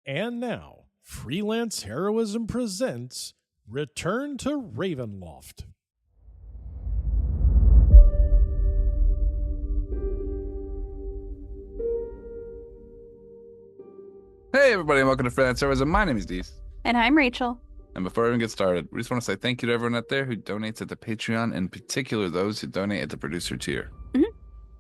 And now, Freelance Heroism presents Return to Ravenloft. Hey everybody, and welcome to Freelance Heroism. My name is Dees. And I'm Rachel. And before we even get started, we just want to say thank you to everyone out there who donates at the Patreon, in particular those who donate at the producer tier. Mhm.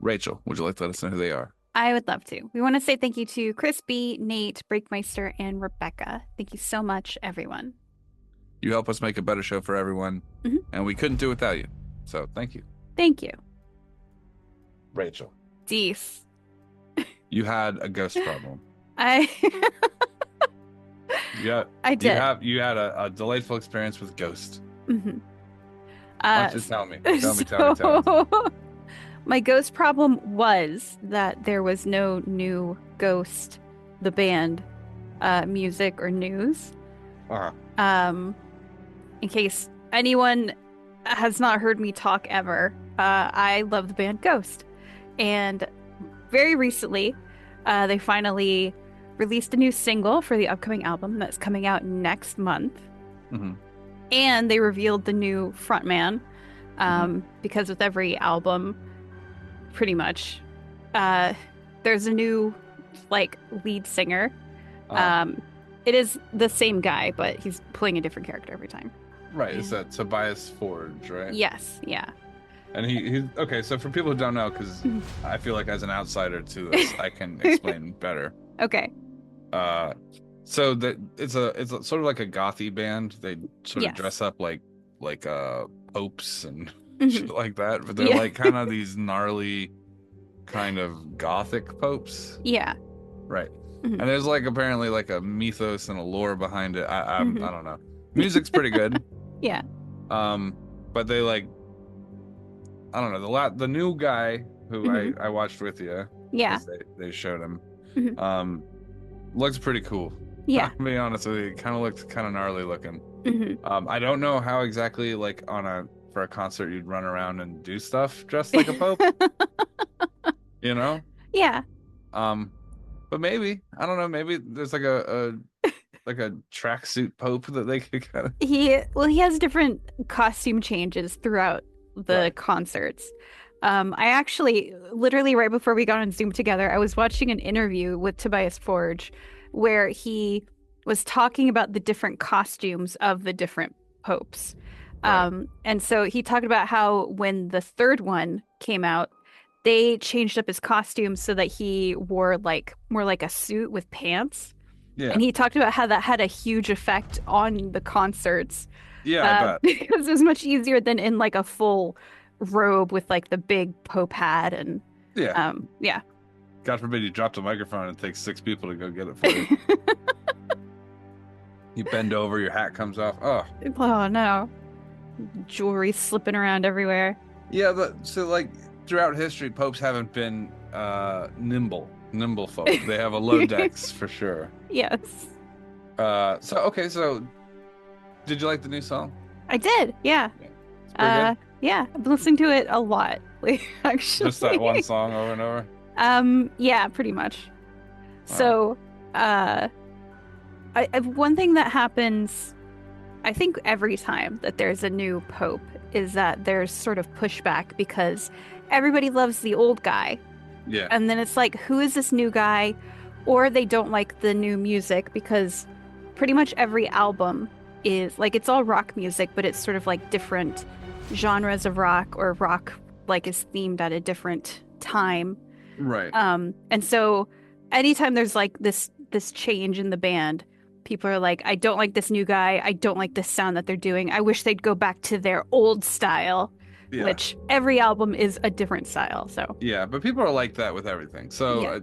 Rachel, would you like to let us know who they are? I would love to. We want to say thank you to Crispy, Nate, Breakmeister, and Rebecca. Thank you so much, everyone. You help us make a better show for everyone, and we couldn't do it without you. So thank you. Thank you. Rachel, Dees. you had a ghost problem. I Yeah, I did. You had a delightful experience with Ghost. Mm-hmm. Why don't you tell me? Tell me. My ghost problem was that there was no new Ghost, the band, music or news. Uh-huh. In case anyone has not heard me talk ever, I love the band Ghost. And very recently, they finally released a new single for the upcoming album that's coming out next month. Mm-hmm. And they revealed the new frontman, because with every album, pretty much, there's a new, lead singer. It is the same guy, but he's playing a different character every time. Right, it's that Tobias Forge, right? Yes, yeah. And he's okay. So for people who don't know, because I feel like as an outsider to this, I can explain better. Okay. So that it's sort of like a gothy band. They sort of Yes. dress up like popes and Mhm. shit like that, but they're Yeah. like kind of these gnarly, kind of gothic popes. Yeah. Right. Mhm. And there's apparently a mythos and a lore behind it. I Mhm. don't know. Music's pretty good. Yeah. But they I don't know, the new guy who I watched with you. Yeah. They showed him. Mhm. Looks pretty cool. Yeah. To be honest with you, it kind of looked kind of gnarly looking. Mhm. I don't know how exactly for a concert you'd run around and do stuff dressed like a pope. You know? Yeah. But maybe, I don't know, maybe there's a tracksuit pope that they could kind of. He has different costume changes throughout the concerts. I actually, literally right before we got on Zoom together, I was watching an interview with Tobias Forge where he was talking about the different costumes of the different popes. Right. And so he talked about how when the third one came out, they changed up his costume so that he wore more like a suit with pants. Yeah. And he talked about how that had a huge effect on the concerts. Yeah, I bet. Because it was much easier than in a full robe with the big pope hat and yeah. Yeah. God forbid you dropped a microphone and it takes 6 people to go get it for you. You bend over, your hat comes off. Oh. Oh no. Jewelry slipping around everywhere. Yeah, but so throughout history, popes haven't been nimble folk. They have a low dex for sure. Yes. So did you like the new song? I did, yeah. It's pretty good. Yeah, I've been listening to it a lot, actually. Just that one song over and over? Yeah, pretty much. Wow. So, one thing that happens, I think every time that there's a new pope, is that there's sort of pushback because everybody loves the old guy. Yeah. And then it's like, who is this new guy? Or they don't like the new music because pretty much every album is it's all rock music, but it's sort of different genres of rock, or rock is themed at a different time. Right. And so anytime there's this change in the band, people are like, I don't like this new guy. I don't like this sound that they're doing. I wish they'd go back to their old style. Yeah. Which every album is a different style. So yeah, but people are like that with everything. So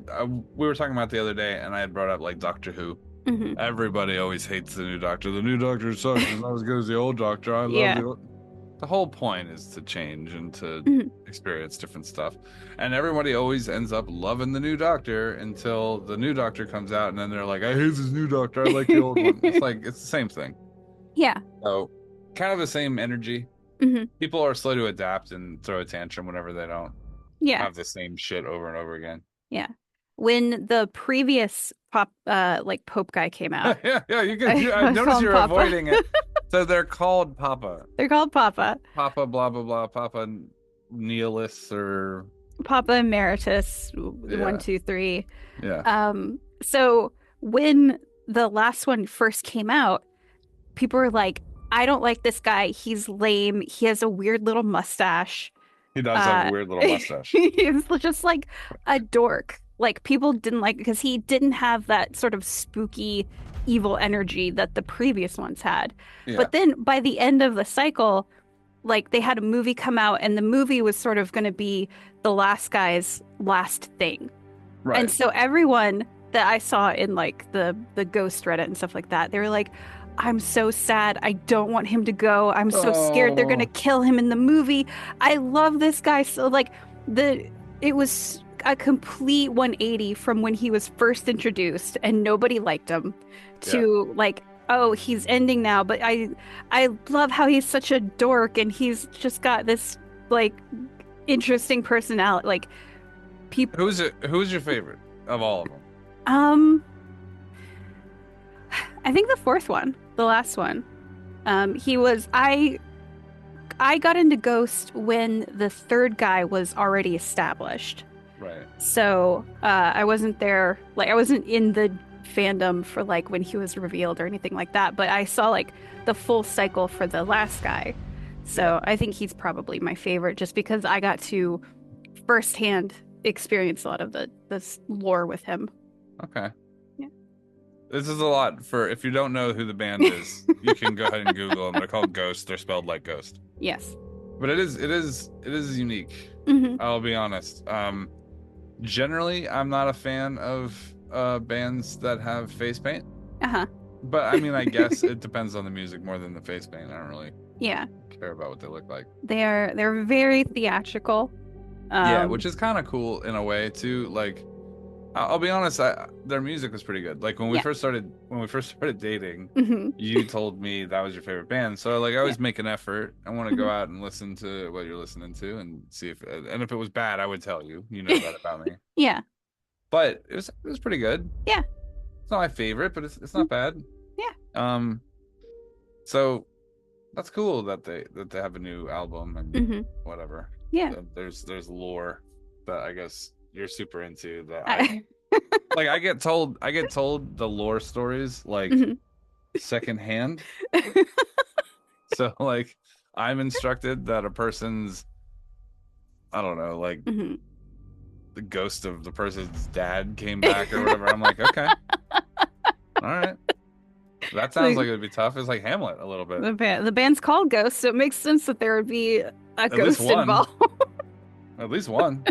we were talking about the other day, and I had brought up Doctor Who. Mm-hmm. Everybody always hates the new Doctor. The new Doctor sucks. It's not as good as the old Doctor. I love the whole point is to change and to experience different stuff. And everybody always ends up loving the new Doctor until the new Doctor comes out, and then they're like, I hate this new Doctor. I like the old one. It's the same thing. Yeah. So kind of the same energy. Mm-hmm. People are slow to adapt and throw a tantrum whenever they don't have the same shit over and over again. Yeah. when the previous Pope guy came out. Yeah, you can. I noticed you're Papa. avoiding it. So they're called Papa. They're called Papa. Papa, blah blah blah. Papa Nihilus or Papa Emeritus. 1, 2, 3. Yeah. So when the last one first came out, people were like, "I don't like this guy. He's lame. He has a weird little mustache." He does have a weird little mustache. He's just like a dork. Like people didn't like because he didn't have that sort of spooky, evil energy that the previous ones had. Yeah. But then by the end of the cycle, like they had a movie come out, and the movie was sort of going to be the last guy's last thing. Right. And so everyone that I saw in like the ghost Reddit and stuff like that, they were like, "I'm so sad. I don't want him to go. I'm so scared they're gonna kill him in the movie. I love this guy." So like it was a complete 180 from when he was first introduced and nobody liked him to like, oh, he's ending now, but I love how he's such a dork and he's just got this like interesting personality. Like people. Who's your favorite of all of them? I think the fourth one, the last one. I got into Ghost when the third guy was already established. Right. So I wasn't there, like I wasn't in the fandom for like when he was revealed or anything like that, but I saw like the full cycle for the last guy. So I think he's probably my favorite just because I got to firsthand experience a lot of this lore with him. Okay. Yeah. This is a lot for, if you don't know who the band is, you can go ahead and Google them. They're called Ghost. They're spelled like Ghost. Yes. But it is unique. Mm-hmm. I'll be honest. Generally, I'm not a fan of bands that have face paint. Uh-huh. But I mean, I guess it depends on the music more than the face paint. I don't really care about what they look like. They're very theatrical. Which is kind of cool in a way too. Like, I'll be honest, their music was pretty good. Like when we first started dating, mm-hmm. you told me that was your favorite band. So like I always make an effort. I want to go out and listen to what you're listening to and see if it was bad, I would tell you. You know that about me. Yeah. But it was pretty good. Yeah. It's not my favorite, but it's not bad. Yeah. So that's cool that they have a new album and whatever. Yeah. There's lore that I guess you're super into that I get told the lore stories like secondhand. So like I'm instructed that a person's, I don't know, like the ghost of the person's dad came back or whatever. I'm like, okay. All right. That sounds like it'd be tough. It's like Hamlet a little bit. The band's called Ghost, so it makes sense that there would be a ghost involved. At least one.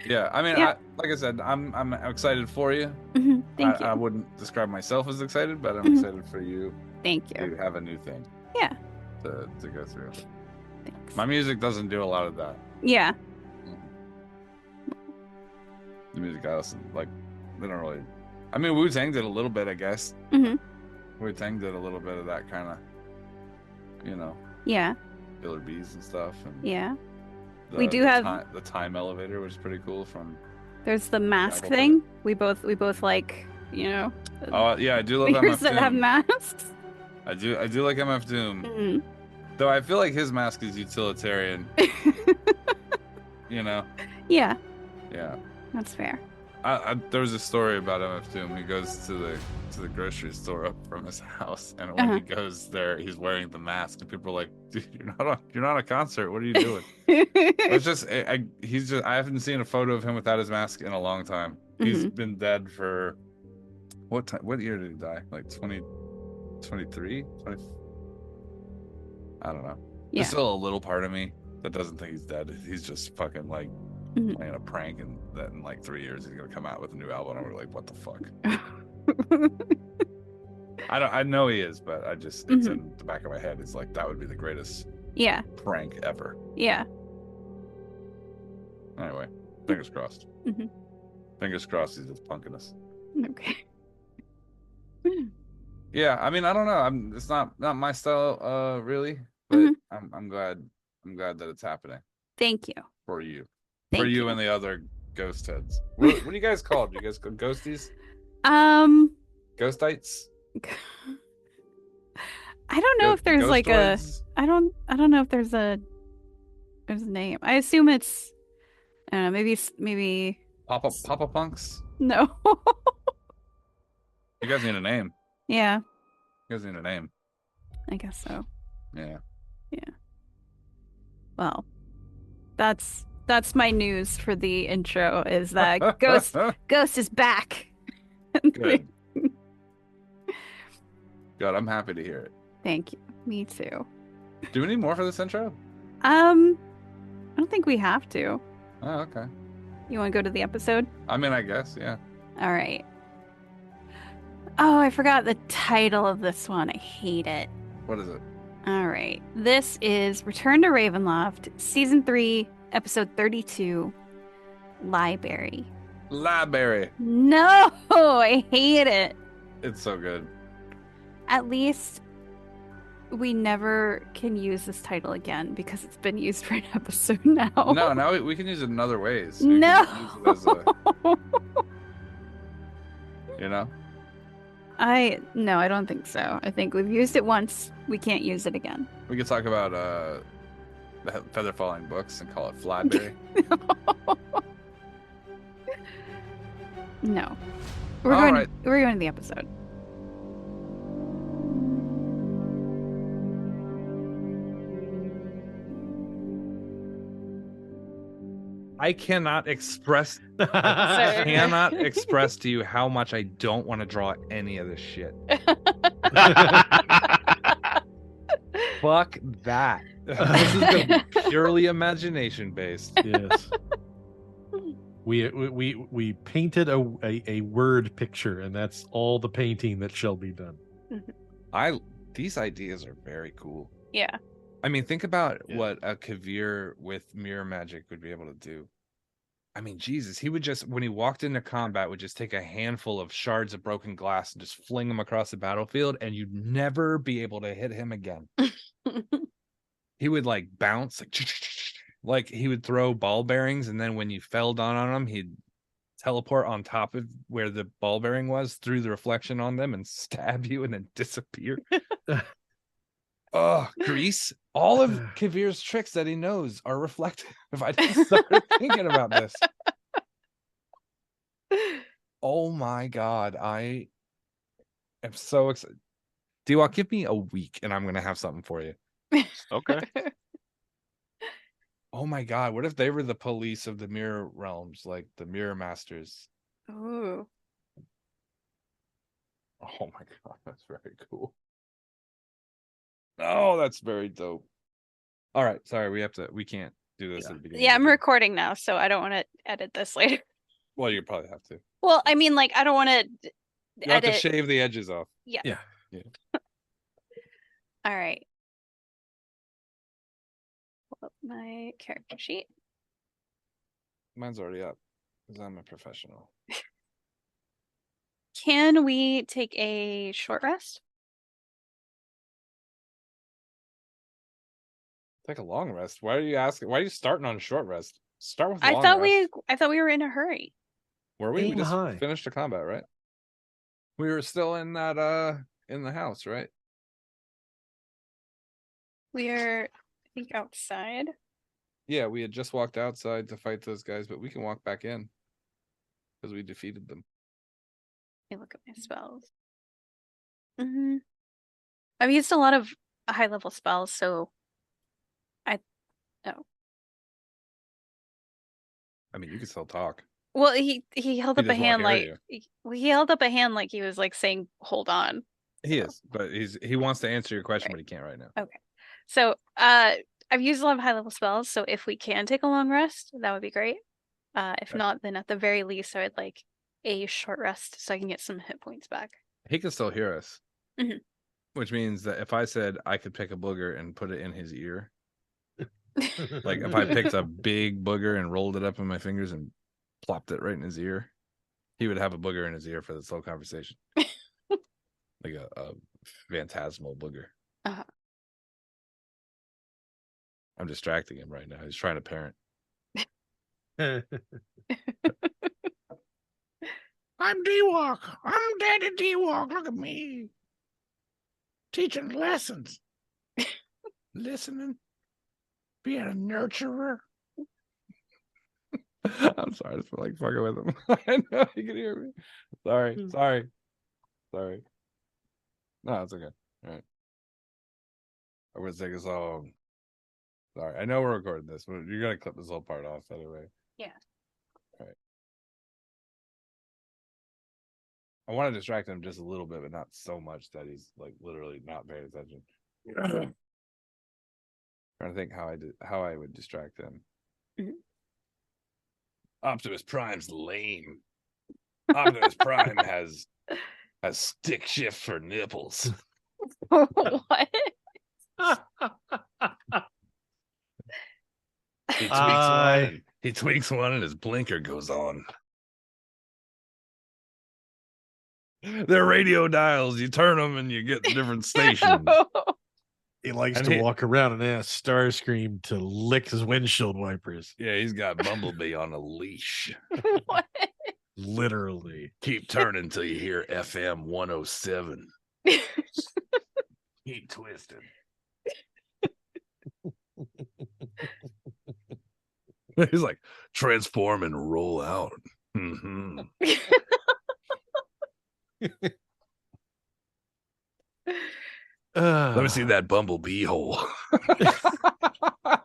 Yeah, I mean, like I said, I'm excited for you. Thank you. I wouldn't describe myself as excited, but I'm excited for you. Thank you. To have a new thing. Yeah. To go through. Thanks. My music doesn't do a lot of that. Yeah. The music I listen, like, they don't really. I mean, Wu-Tang did a little bit, I guess. Wu-Tang did a little bit of that kind of, you know. Yeah. Killer Bees and stuff. And yeah. We do have the time elevator, which is pretty cool. There's the mask thing. We both like, you know. Oh yeah, I do love figures MF Doom. that have masks. I do like MF Doom. Though I feel like his mask is utilitarian. You know. Yeah. Yeah. That's fair. There was a story about MF Doom. He goes to the grocery store up from his house, and when he goes there, he's wearing the mask, and people are like, "Dude, you're not a concert. What are you doing?" It's just I haven't seen a photo of him without his mask in a long time. He's been dead for what year did he die? Like 2023? I don't know. Yeah. There's still a little part of me that doesn't think he's dead. He's just fucking like playing a prank, and that in like 3 years he's gonna come out with a new album, and we're like, what the fuck? I know he is, but I just it's in the back of my head. It's like that would be the greatest prank ever. Yeah. Anyway, fingers crossed. Fingers crossed he's just punking us. Okay. Yeah, I mean, I don't know. It's not my style, really, but I'm glad that it's happening. Thank you. For you. Thank for you you and the other ghost heads. What are you guys called? You guys called ghosties? Ghostites? I don't know if there's like a. I don't know if there's a name. I assume it's. I don't know. Maybe. Papa punks? No. You guys need a name. Yeah. You guys need a name. I guess so. Yeah. Yeah. Well, that's my news for the intro. Is that Ghost is back. Good. God, I'm happy to hear it. Thank you. Me too. Do we need more for this intro? I don't think we have to. Oh, okay. You want to go to the episode? I mean, I guess, yeah. All right. Oh, I forgot the title of this one. I hate it. What is it? All right. This is Return to Ravenloft, Season 3, Episode 32, Library. Library. No, I hate it. It's so good. At least we never can use this title again because it's been used for an episode now. No, now we can use it in other ways. No. Can use it as you know? I don't think so. I think we've used it once. We can't use it again. We could talk about the feather falling books and call it Flyberry. No. We're going to the episode. I cannot express to you how much I don't want to draw any of this shit. Fuck that. This is gonna be purely imagination based. Yes. We painted a word picture, and that's all the painting that shall be done. These ideas are very cool. Yeah. I mean, think about what a Kaeviir with mirror magic would be able to do. I mean, Jesus, he would just, when he walked into combat, would just take a handful of shards of broken glass and just fling them across the battlefield, and you'd never be able to hit him again. He would like bounce, like he would throw ball bearings, and then when you fell down on him, he'd teleport on top of where the ball bearing was through the reflection on them and stab you and then disappear. Oh, Grease. All of Kaeviir's tricks that he knows are reflective. If I just started thinking about this. Oh my God. I am so excited. D-Walk, give me a week and I'm going to have something for you. Okay. Oh my God. What if they were the police of the mirror realms, like the mirror masters? Ooh. Oh my God. That's very cool. Oh, that's very dope. All right, sorry, we can't do this at the beginning. Yeah, I'm recording now, so I don't want to edit this later. Well, you probably have to. Well, I mean, like, I don't want to You have to shave the edges off. Yeah. Yeah. All right. Pull up my character sheet. Mine's already up, because I'm a professional. Can we take a short rest? Take a long rest. Why are you asking? Why are you starting on a short rest? Start with a long rest. I thought we were in a hurry. Were we? We just finished the combat, right? We were still in that in the house, right? We're, I think, outside. Yeah, we had just walked outside to fight those guys, but we can walk back in because we defeated them. Let me look at my spells. I've used a lot of high level spells, so I mean, you can still talk. Well, he held up a hand like he held up a hand like he was like saying, "Hold on." He is, but he wants to answer your question, but he can't right now. Okay, so I've used a lot of high level spells, so if we can take a long rest, that would be great. If not, then at the very least, I would like a short rest so I can get some hit points back. He can still hear us, which means that if I said I could pick a booger and put it in his ear. Like if I picked a big booger and rolled it up in my fingers and plopped it right in his ear, he would have a booger in his ear for this whole conversation. Like a phantasmal booger. I'm distracting him right now. He's trying to parent. I'm D-Walk. I'm Daddy D-Walk. Look at me. Teaching lessons. Listening. Being a nurturer. I'm sorry. I just feel like fucking with him. I know you can hear me. Sorry. No, it's okay. All right. I'm going to take a song. Sorry. I know we're recording this, but you're going to clip this whole part off anyway. Yeah. All right. I want to distract him just a little bit, but not so much that he's like literally not paying attention. Trying to think how I would distract him. Mm-hmm. Optimus Prime's lame. Optimus Prime has stick shift for nipples. What? He tweaks one and his blinker goes on. They're radio dials. You turn them and you get different stations. He likes to walk around and ask Starscream to lick his windshield wipers. Yeah, he's got Bumblebee on a leash. What? Literally. Keep turning till you hear FM 107. Keep twisting. He's like, transform and roll out. Mm-hmm. Let me see that bumblebee hole.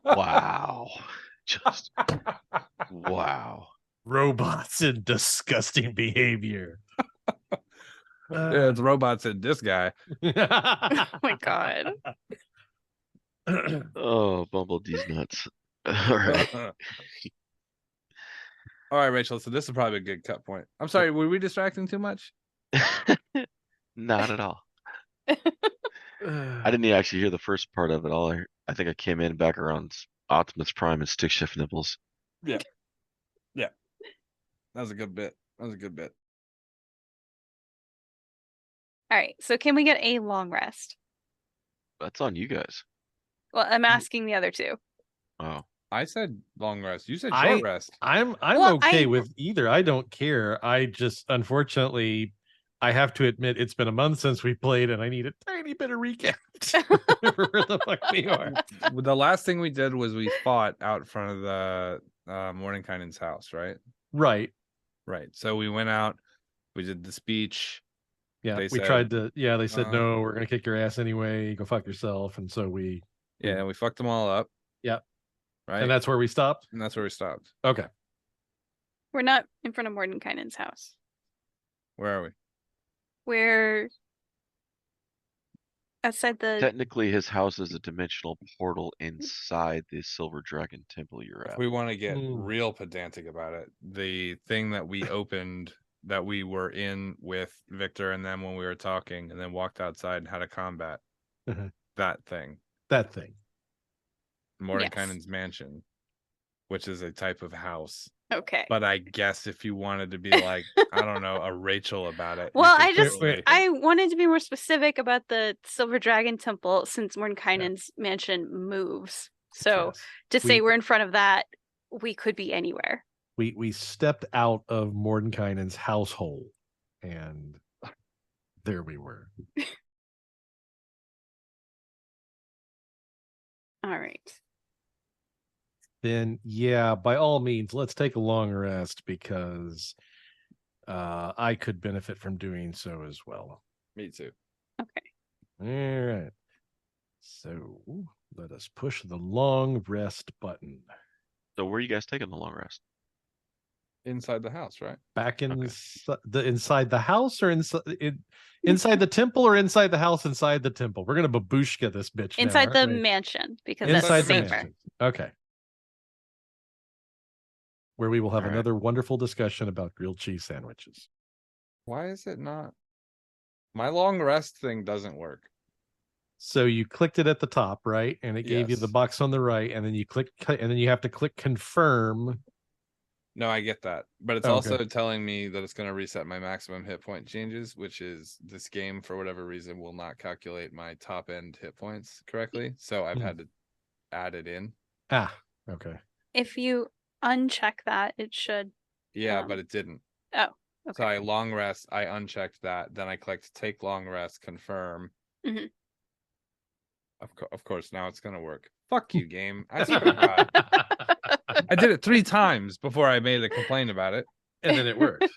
Wow. Just wow. Robots and disgusting behavior. Yeah, it's robots and this guy. Oh my god. Oh, Bumblebee's nuts. All right. All right, Rachel. So this is probably a good cut point. I'm sorry, were we distracting too much? Not at all. I didn't actually hear the first part of it all. I think I came in back around Optimus Prime and stick shift nipples. Yeah. That was a good bit. All right. So can we get a long rest? That's on you guys. Well, I'm asking the other two. Oh. I said long rest. You said short rest. I'm okay with either. I don't care. I just unfortunately I have to admit it's been a month since we played and I need a tiny bit of recap. Where the fuck we are. The last thing we did was we fought out front of the Mordenkainen's house, right? Right. So we went out, we did the speech. Yeah, they said no, we're gonna kick your ass anyway, go fuck yourself. And so we fucked them all up. Yeah. Right. And that's where we stopped? Okay. We're not in front of Mordenkainen's house. Where are we? We're outside the... Technically, his house is a dimensional portal inside the Silver Dragon Temple you're at. If we want to get real pedantic about it, the thing that we opened, that we were in with Victor and them when we were talking, and then walked outside and had a combat. That thing. Mordenkainen's mansion, which is a type of house. Okay. But I guess if you wanted to be like, I don't know, a Rachel about it. Well, I wanted to be more specific about the Silver Dragon Temple since Mordenkainen's mansion moves. So to say we're in front of that, we could be anywhere. We stepped out of Mordenkainen's household and there we were. All right. Then yeah, by all means, let's take a long rest because I could benefit from doing so as well. Me too. Okay. All right. So let us push the long rest button. So where are you guys taking the long rest? Inside the house, right? Back in inside the house or inside the temple or inside the house inside the temple? We're gonna babushka this bitch. Inside the mansion because inside that's safer. Okay. Where we will have another wonderful discussion about grilled cheese sandwiches. Why is it not? My long rest thing doesn't work. So you clicked it at the top, right? And it gave you the box on the right, and then you click, and then you have to click confirm. No, I get that. But it's also telling me that it's going to reset my maximum hit point changes, which is this game, for whatever reason, will not calculate my top end hit points correctly. So I've had to add it in. Ah, okay. If you uncheck that, it should. Yeah, but it didn't. Oh, okay. So I long rest, I unchecked that, then I clicked take long rest, confirm. Mhm. Of course, now it's gonna work. Fuck you, game. I swear to God. I did it 3 times before I made a complaint about it. And then it worked.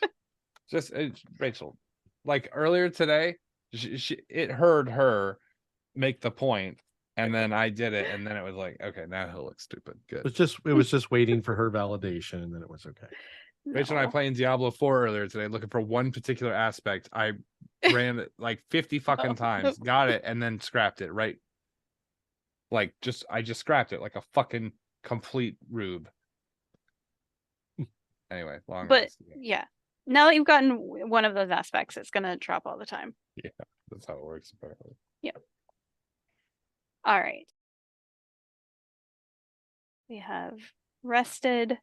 Just Rachel, like earlier today, it heard her make the point, and then I did it, and then it was like, okay, now he'll look stupid. Good. It was just waiting for her validation, and then it was okay. Rachel and I playing Diablo 4 earlier today, looking for one particular aspect. I ran it like 50 fucking times, got it, and then scrapped it. Right, like I just scrapped it like a fucking complete rube. Anyway, long. But yeah, now that you've gotten one of those aspects, it's gonna drop all the time. Yeah, that's how it works apparently. Yep. All right. We have rested.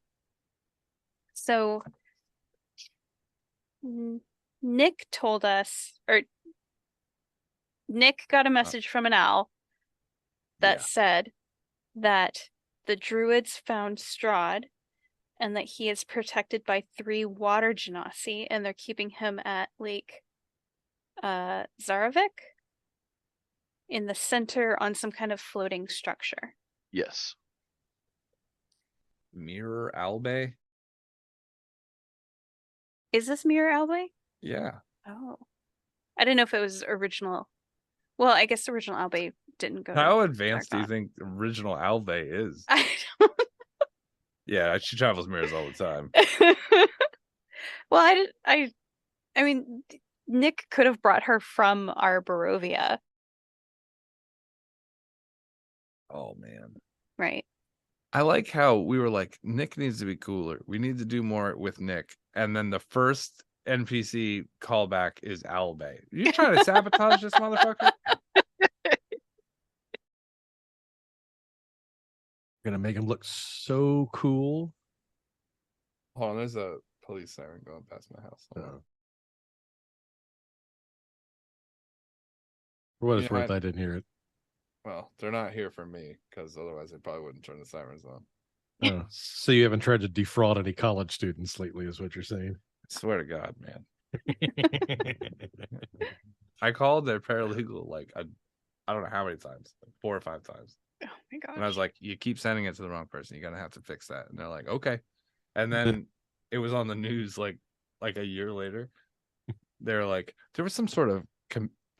So Nick told us, or Nick got a message from an owl that said that the druids found Strahd and that he is protected by 3 water genasi, and they're keeping him at Lake Zaravik in the center on some kind of floating structure. Yes. Mirror Albe? Is this Mirror Albe? Yeah. Oh. I didn't know if it was original. Well, I guess original Albe didn't go. How advanced do you think original Albe is? I don't. Yeah, she travels mirrors all the time. Well, I mean, Nick could have brought her from our Barovia. Oh man. Right. I like how we were like, Nick needs to be cooler. We need to do more with Nick. And then the first NPC callback is Albe. You trying to sabotage this motherfucker? Gonna make him look so cool. Hold on, there's a police siren going past my house. For what it's worth, I didn't hear it. Well, they're not here for me, because otherwise they probably wouldn't turn the sirens on. Oh, so you haven't tried to defraud any college students lately, is what you're saying? I swear to God, man. I called their paralegal like I don't know how many times, like 4 or 5 times. Oh my gosh. And I was like, you keep sending it to the wrong person. You're gonna have to fix that. And they're like, okay. And then it was on the news like a year later. They're like, there was some sort of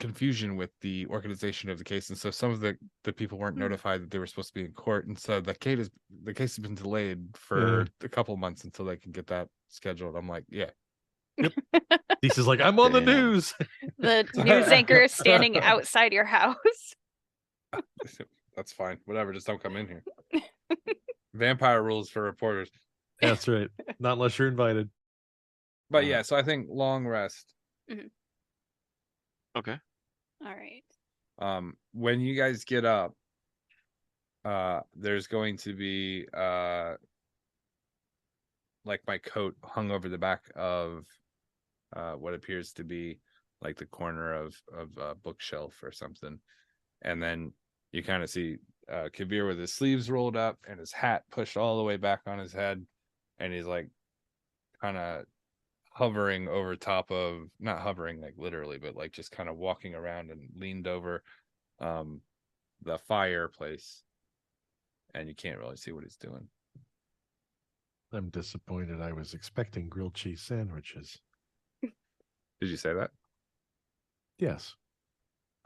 confusion with the organization of the case, and so some of the people weren't notified that they were supposed to be in court, and so the case has been delayed for a couple months until they can get that scheduled. I'm like, yeah. Yep. This is like, I'm on the news. The news anchor is standing outside your house. That's fine. Whatever. Just don't come in here. Vampire rules for reporters. That's right. Not unless you're invited. But yeah, so I think long rest. Mm-hmm. Okay. All right. When you guys get up, there's going to be like my coat hung over the back of what appears to be like the corner of a bookshelf or something, and then you kind of see Kaeviir with his sleeves rolled up and his hat pushed all the way back on his head, and he's like kind of hovering over top of, not hovering like literally, but like just kind of walking around and leaned over the fireplace, and you can't really see what he's doing. I'm disappointed. I was expecting grilled cheese sandwiches. Did you say that? Yes.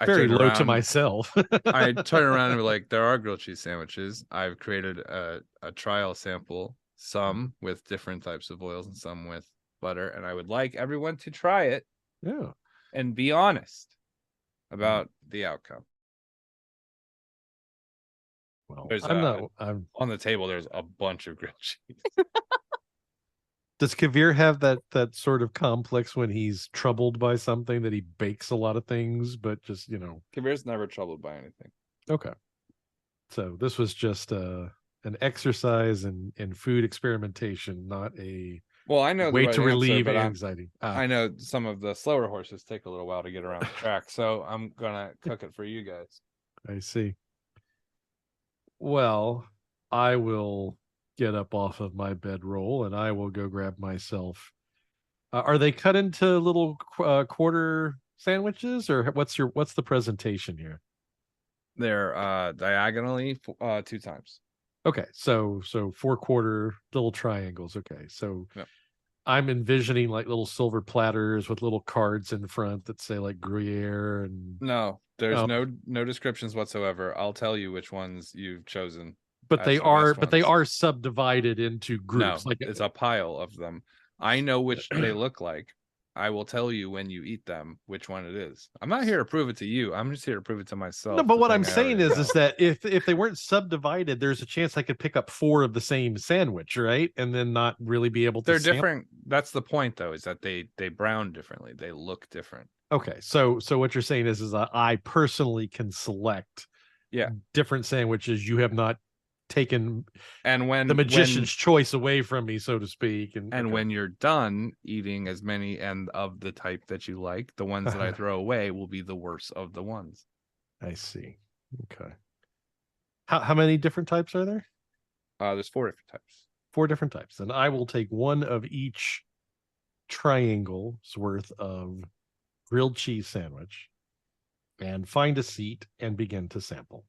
I very low to myself. I turn around and be like, there are grilled cheese sandwiches. I've created a trial sample, some with different types of oils and some with butter, and I would like everyone to try it. Yeah. And be honest about the outcome. Well, there's I'm on the table. There's a bunch of grilled cheese. Does Kaeviir have that sort of complex when he's troubled by something, that he bakes a lot of things, but just, Kaeviir's never troubled by anything. Okay. So this was just an exercise in food experimentation, not a I know way the right to relieve answer, anxiety. I know some of the slower horses take a little while to get around the track, so I'm gonna cook it for you guys. I see. Well, I will get up off of my bedroll and I will go grab myself. Are they cut into little quarter sandwiches, or what's the presentation here? They're diagonally 2 times. Okay, so 4-quarter little triangles. Okay, so Yep. I'm envisioning like little silver platters with little cards in front that say like Gruyere and. No, there's no descriptions whatsoever. I'll tell you which ones you've chosen. But they are ones. subdivided into groups. No, like it's a pile of them. I know which they look like. I will tell you when you eat them which one it is. I'm not here to prove it to you. I'm just here to prove it to myself. No, but what I'm saying is that if they weren't subdivided, there's a chance I could pick up 4 of the same sandwich, right? And then not really be able to. They're different. That's the point, though, is that they brown differently. They look different. Okay, so what you're saying is I personally can select different sandwiches. You have not taken the magician's choice away from me, so to speak. And when you're done eating as many and of the type that you like, the ones that I throw away will be the worst of the ones. I see. Okay. How many different types are there? There's 4 different types. 4 different types. And I will take one of each triangle's worth of grilled cheese sandwich and find a seat and begin to sample.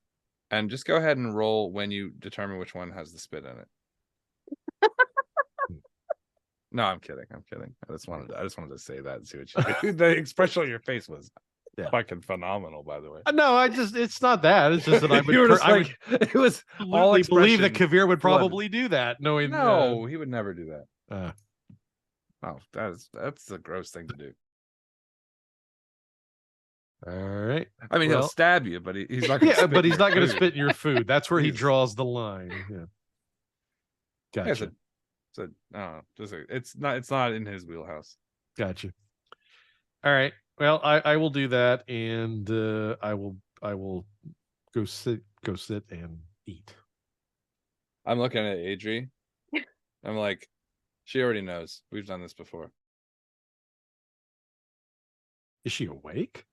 And just go ahead and roll when you determine which one has the spit in it. No, I'm kidding. I just wanted to say that and see what you the expression on your face was fucking phenomenal, by the way. No, it's not that. It's just that I would it was all believe that Kaeviir would probably do that, knowing no, he would never do that. Oh, that's a gross thing to do. All right. I mean, he'll stab you, but he's not going to but he's not going to spit in your food. That's where he draws the line. Yeah. Gotcha. It's not in his wheelhouse. Gotcha. All right. Well, I will do that, and I will go sit and eat. I'm looking at Adri. I'm like, she already knows. We've done this before. Is she awake?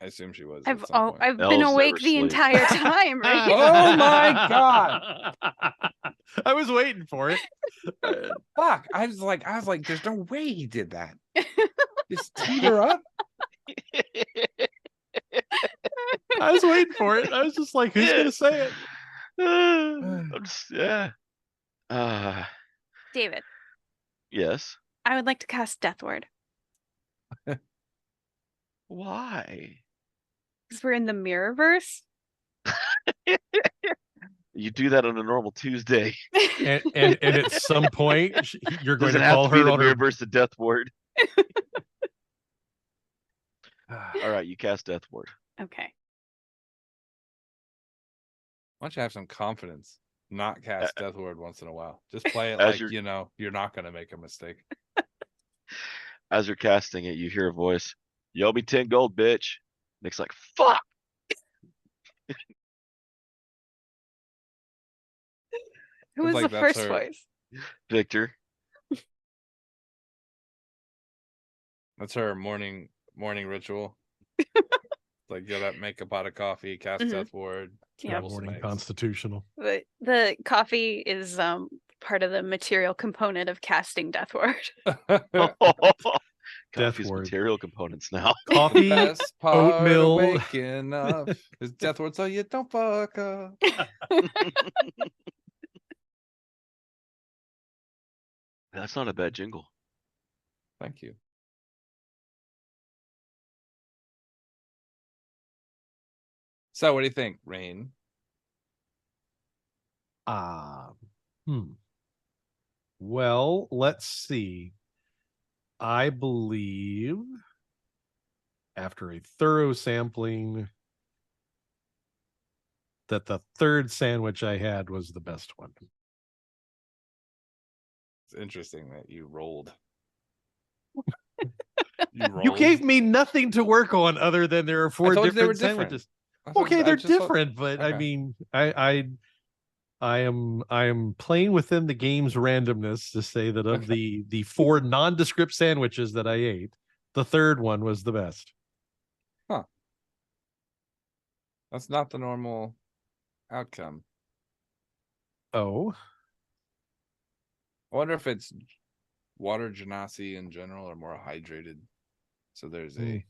I assume she was. I've been awake the entire time. Right? Oh my god! I was waiting for it. Fuck! I was like, there's no way he did that. Just teed her up. I was waiting for it. I was just like, who's gonna say it? David. Yes. I would like to cast Death Ward. Why? Because we're in the Mirrorverse. You do that on a normal Tuesday. And at some point you're going to call her the on Mirrorverse the Death Ward. All right, you cast Death Ward. Okay. Why don't you have some confidence? Not cast Death Ward once in a while. Just play it like you're not going to make a mistake. As you're casting it, you hear a voice. You owe me 10 gold, bitch. Nick's like, fuck. Who was the first voice? Victor. That's her morning ritual. Like, get up, make a pot of coffee, cast Death Ward. Yeah, morning constitutional. The coffee is part of the material component of casting Death Ward. Death Ward material components now. Coffee, oatmeal, waking up is Death Ward, so you don't fuck up. That's not a bad jingle. Thank you. So, what do you think, Rain? Well, let's see. I believe after a thorough sampling that the third sandwich I had was the best one. It's interesting that you rolled. You gave me nothing to work on other than there are 4 different sandwiches. Okay, they're different, but okay. I mean, I am playing within the game's randomness to say that of the 4 nondescript sandwiches that I ate, the third one was the best. Huh. That's not the normal outcome. Oh. I wonder if it's water genasi in general or more hydrated. So there's a.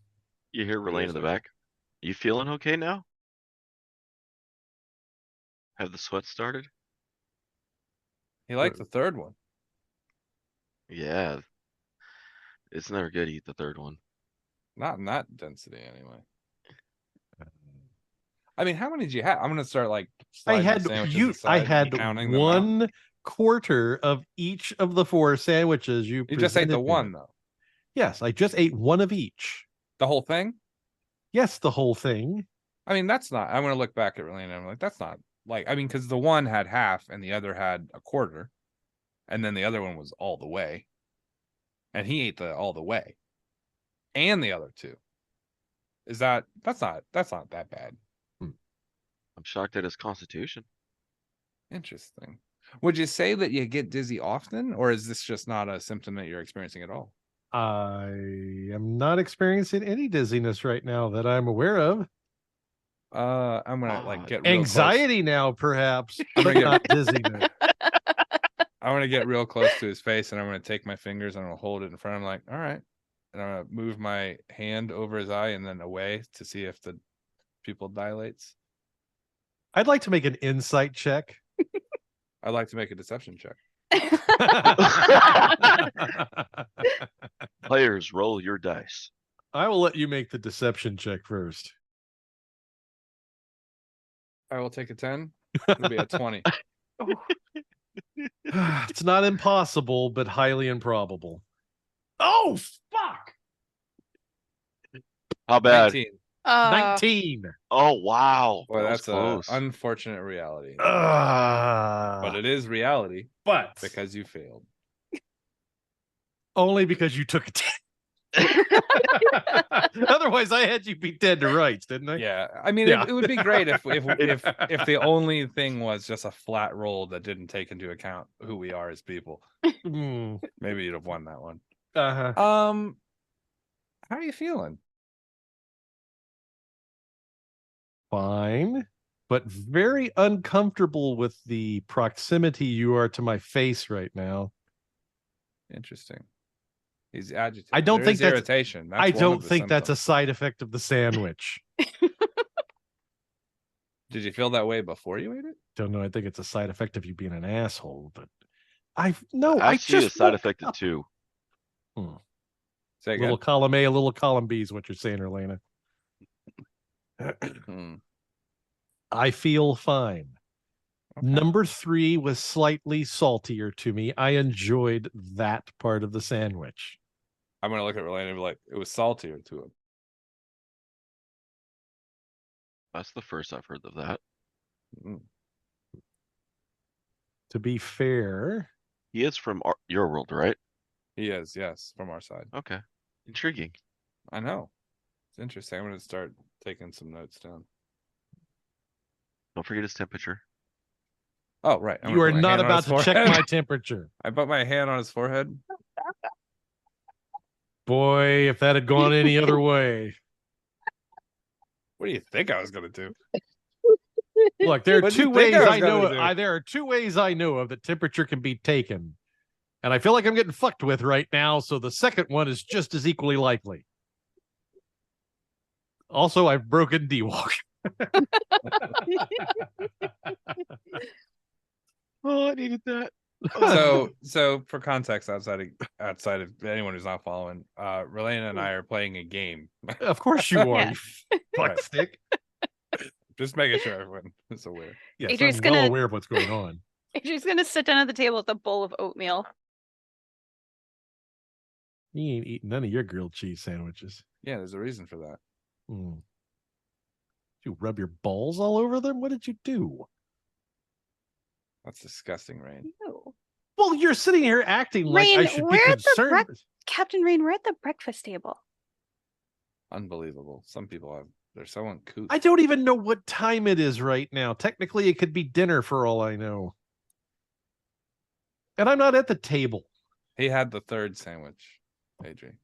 You hear Relaine in the back? You feeling okay now? Have the sweat started? He liked the third one. Yeah. It's never good to eat the third one. Not in that density, anyway. I mean, how many did you have? I'm gonna start like. I had 1/4 of each of the 4 sandwiches you just ate the one though. Yes, I just ate one of each. The whole thing? Yes, the whole thing. I mean, that's not. I'm gonna look back at Relaine and I'm like, that's not like. I mean, because the one had half and the other had 1/4, and then the other one was all the way, and he ate the all the way, and the other 2. That's not that bad. I'm shocked at his constitution. Interesting. Would you say that you get dizzy often, or is this just not a symptom that you're experiencing at all? I am not experiencing any dizziness right now that I'm aware of. I'm gonna get real anxiety close. Now, perhaps. I'm gonna not dizziness. I'm gonna get real close to his face, and I'm gonna take my fingers and I'm gonna hold it in front of him, like, all right, and I'm gonna move my hand over his eye and then away to see if the pupil dilates. I'd like to make an insight check. I'd like to make a deception check. Players, roll your dice. I will let you make the deception check first. I will take a 10. It'll be a 20. It's not impossible, but highly improbable. Oh, fuck! How bad? 19. 19. Oh, wow. Boy, that's an unfortunate reality. But But it is reality. But because you failed. Only because you took a 10. Otherwise, I had you beat dead to rights, didn't I? Yeah, I mean, it would be great if the only thing was just a flat roll that didn't take into account who we are as people. Maybe you'd have won that one. Uh-huh. How are you feeling? Fine, but very uncomfortable with the proximity you are to my face right now. Interesting. He's agitated. I don't think that's irritation. I don't think that's a side effect of the sandwich. Did you feel that way before you ate it? Don't know. I think it's a side effect of you being an asshole, but I see a side effect of 2. Say again. Little column A, a little column B is what you're saying, Erlena. I feel fine. Okay. Number 3 was slightly saltier to me. I enjoyed that part of the sandwich. I'm going to look at Relena and be like, it was saltier to him. That's the first I've heard of that. To be fair. He is from your world, right? He is, yes, from our side. Okay. Intriguing. I know. It's interesting. I'm going to start taking some notes down. Don't forget his temperature. Oh, right. You are not about to check my temperature. I put my hand on his forehead. Boy, if that had gone any other way. What do you think I was going to do? Look, there are 2 ways I know of. There are 2 ways I know of that temperature can be taken. And I feel like I'm getting fucked with right now, so the second one is just as equally likely. Also, I've broken D-Walk. Oh, I needed that. So for context, outside of anyone who's not following, Relena and I are playing a game. Of course you are. You fuck stick. Just making sure everyone is aware. Yes, I'm well aware of what's going on. Adrian's gonna sit down at the table with a bowl of oatmeal. You ain't eating none of your grilled cheese sandwiches. Yeah, there's a reason for that. Did you rub your balls all over them? What did you do? That's disgusting, Rain. No. Well, you're sitting here acting like I should be concerned. Captain Rain, we're at the breakfast table. Unbelievable. Some people they're so uncouth. I don't even know what time it is right now. Technically, it could be dinner for all I know. And I'm not at the table. He had the third sandwich, Adrian.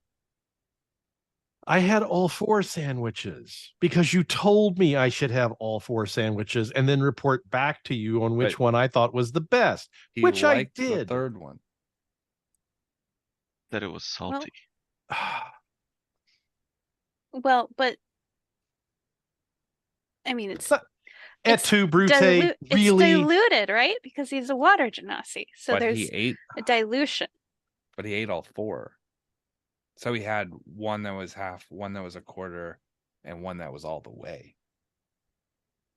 I had all 4 sandwiches because you told me I should have all 4 sandwiches and then report back to you on which one I thought was the best, which I did. The third one. that it was salty. Well, but I mean, it's Et tu, Brute, really? It's diluted, right? Because he's a water genasi. So but there's he ate a dilution. But he ate all 4. So he had one that was half, one that was a quarter, and one that was all the way.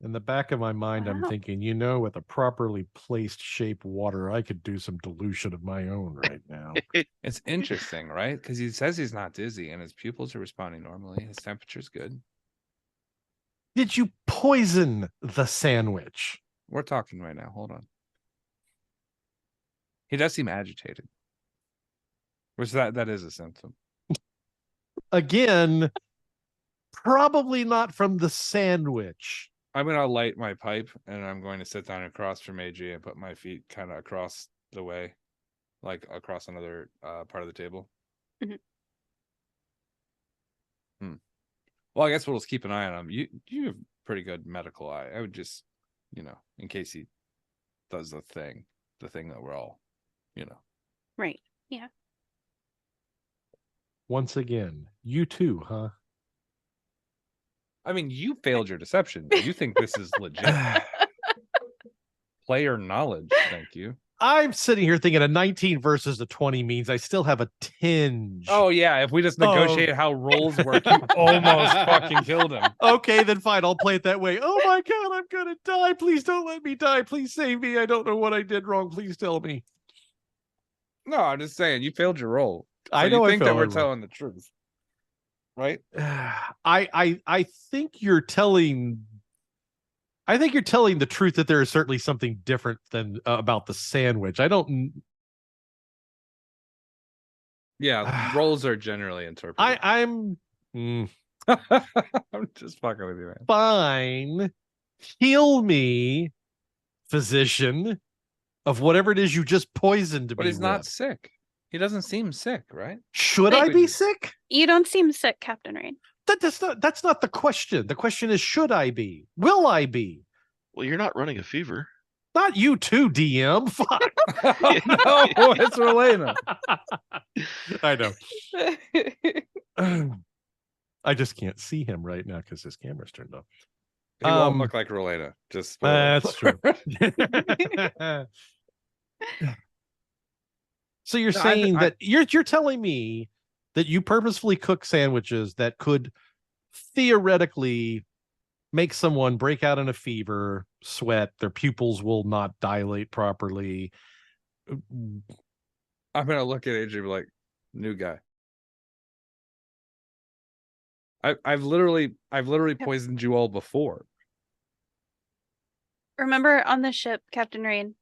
In the back of my mind, I'm thinking, with a properly placed shape water, I could do some dilution of my own right now. It's interesting, right? Because he says he's not dizzy and his pupils are responding normally. His temperature's good. Did you poison the sandwich? We're talking right now. Hold on. He does seem agitated. Which that is a symptom. Again, probably not from the sandwich. I'm going to light my pipe and I'm going to sit down across from AG and put my feet kind of across the way, like across another part of the table. Mm-hmm. Well, I guess we'll just keep an eye on him. You have pretty good medical eye. I would just, in case he does the thing that we're all, Right. Yeah. Once again, you too, huh? I mean, you failed your deception. You think this is legit. Player knowledge, thank you. I'm sitting here thinking a 19 versus a 20 means I still have a tinge. Oh, yeah. If we just negotiate how rolls work, you almost fucking killed him. Okay, then fine. I'll play it that way. Oh my God, I'm going to die. Please don't let me die. Please save me. I don't know what I did wrong. Please tell me. No, I'm just saying, you failed your roll. So I know you think I that we're telling the truth. Right? I think you're telling the truth that there is certainly something different than about the sandwich. I don't. Yeah, rolls are generally interpreted. I'm just fucking with you, man. Fine. Heal me, physician, of whatever it is you just poisoned me. But he's not sick. He doesn't seem sick, right? Should I be sick? You don't seem sick, Captain Rain. That's not the question. The question is, should I be? Will I be? Well, you're not running a fever. Not you too, DM. Fuck. No, it's Relena. I know. I just can't see him right now because his camera's turned off. He won't look like Relena. Just that's true. So you're saying that you're telling me that you purposefully cook sandwiches that could theoretically make someone break out in a fever, sweat, their pupils will not dilate properly. I'm gonna look at AJ like, new guy. I've literally poisoned you all before. Remember on the ship, Captain Rain?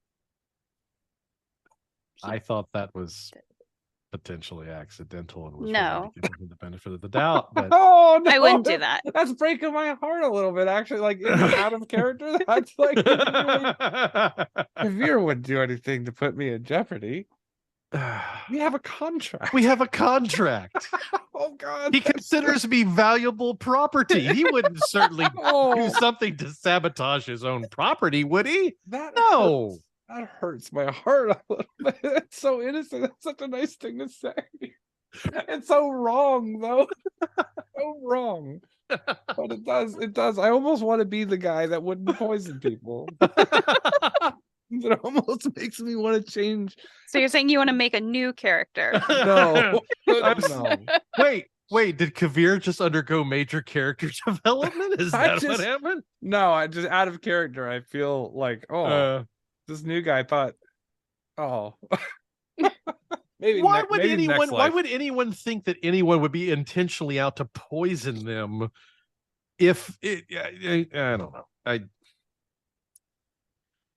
I thought that was potentially accidental and was no to give him the benefit of the doubt. But oh no, I wouldn't do that. That's breaking my heart a little bit, actually. Like out of character, that's like Kaeviir wouldn't do anything to put me in jeopardy. We have a contract. Oh God. He considers me valuable property. He wouldn't certainly do something to sabotage his own property, would he? No. That hurts my heart a little bit. It's so innocent. That's such a nice thing to say. It's so wrong, though. So wrong. But it does. I almost want to be the guy that wouldn't poison people. It almost makes me want to change. So you're saying you want to make a new character? No. No. Wait, did Kaeviir just undergo major character development? Is that what happened? No, I just out of character. I feel like, this new guy thought, maybe. Why would anyone think that anyone would be intentionally out to poison them? If I don't know.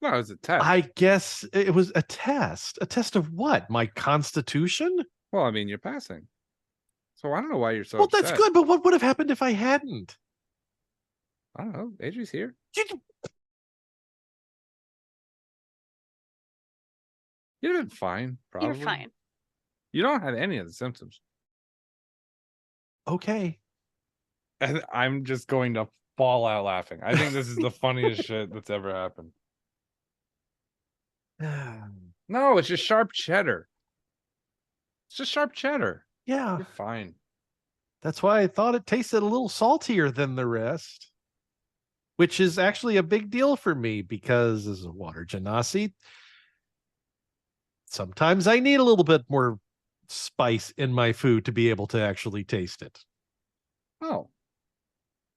No, it was a test. I guess it was a test. A test of what? My constitution? Well, I mean, you're passing. So I don't know why you're so upset. That's good, but what would have happened if I hadn't? I don't know. Adri's here. You'd have been fine, probably. You're fine. You don't have any of the symptoms. Okay. And I'm just going to fall out laughing. I think this is the funniest shit that's ever happened. No, it's just sharp cheddar. It's just sharp cheddar. Yeah. You're fine. That's why I thought it tasted a little saltier than the rest, which is actually a big deal for me because as a water genasi, sometimes I need a little bit more spice in my food to be able to actually taste it. Oh,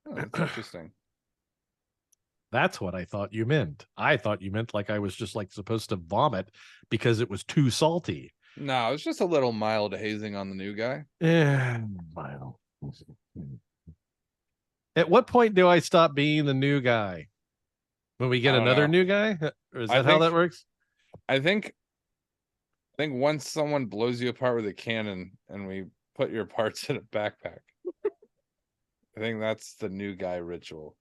that's interesting. That's what I thought you meant. I thought you meant like I was just like supposed to vomit because it was too salty. No, it's just a little mild hazing on the new guy. Mild. At what point do I stop being the new guy? When we get another new guy? Or is that how that works? I think once someone blows you apart with a cannon and we put your parts in a backpack, I think that's the new guy ritual.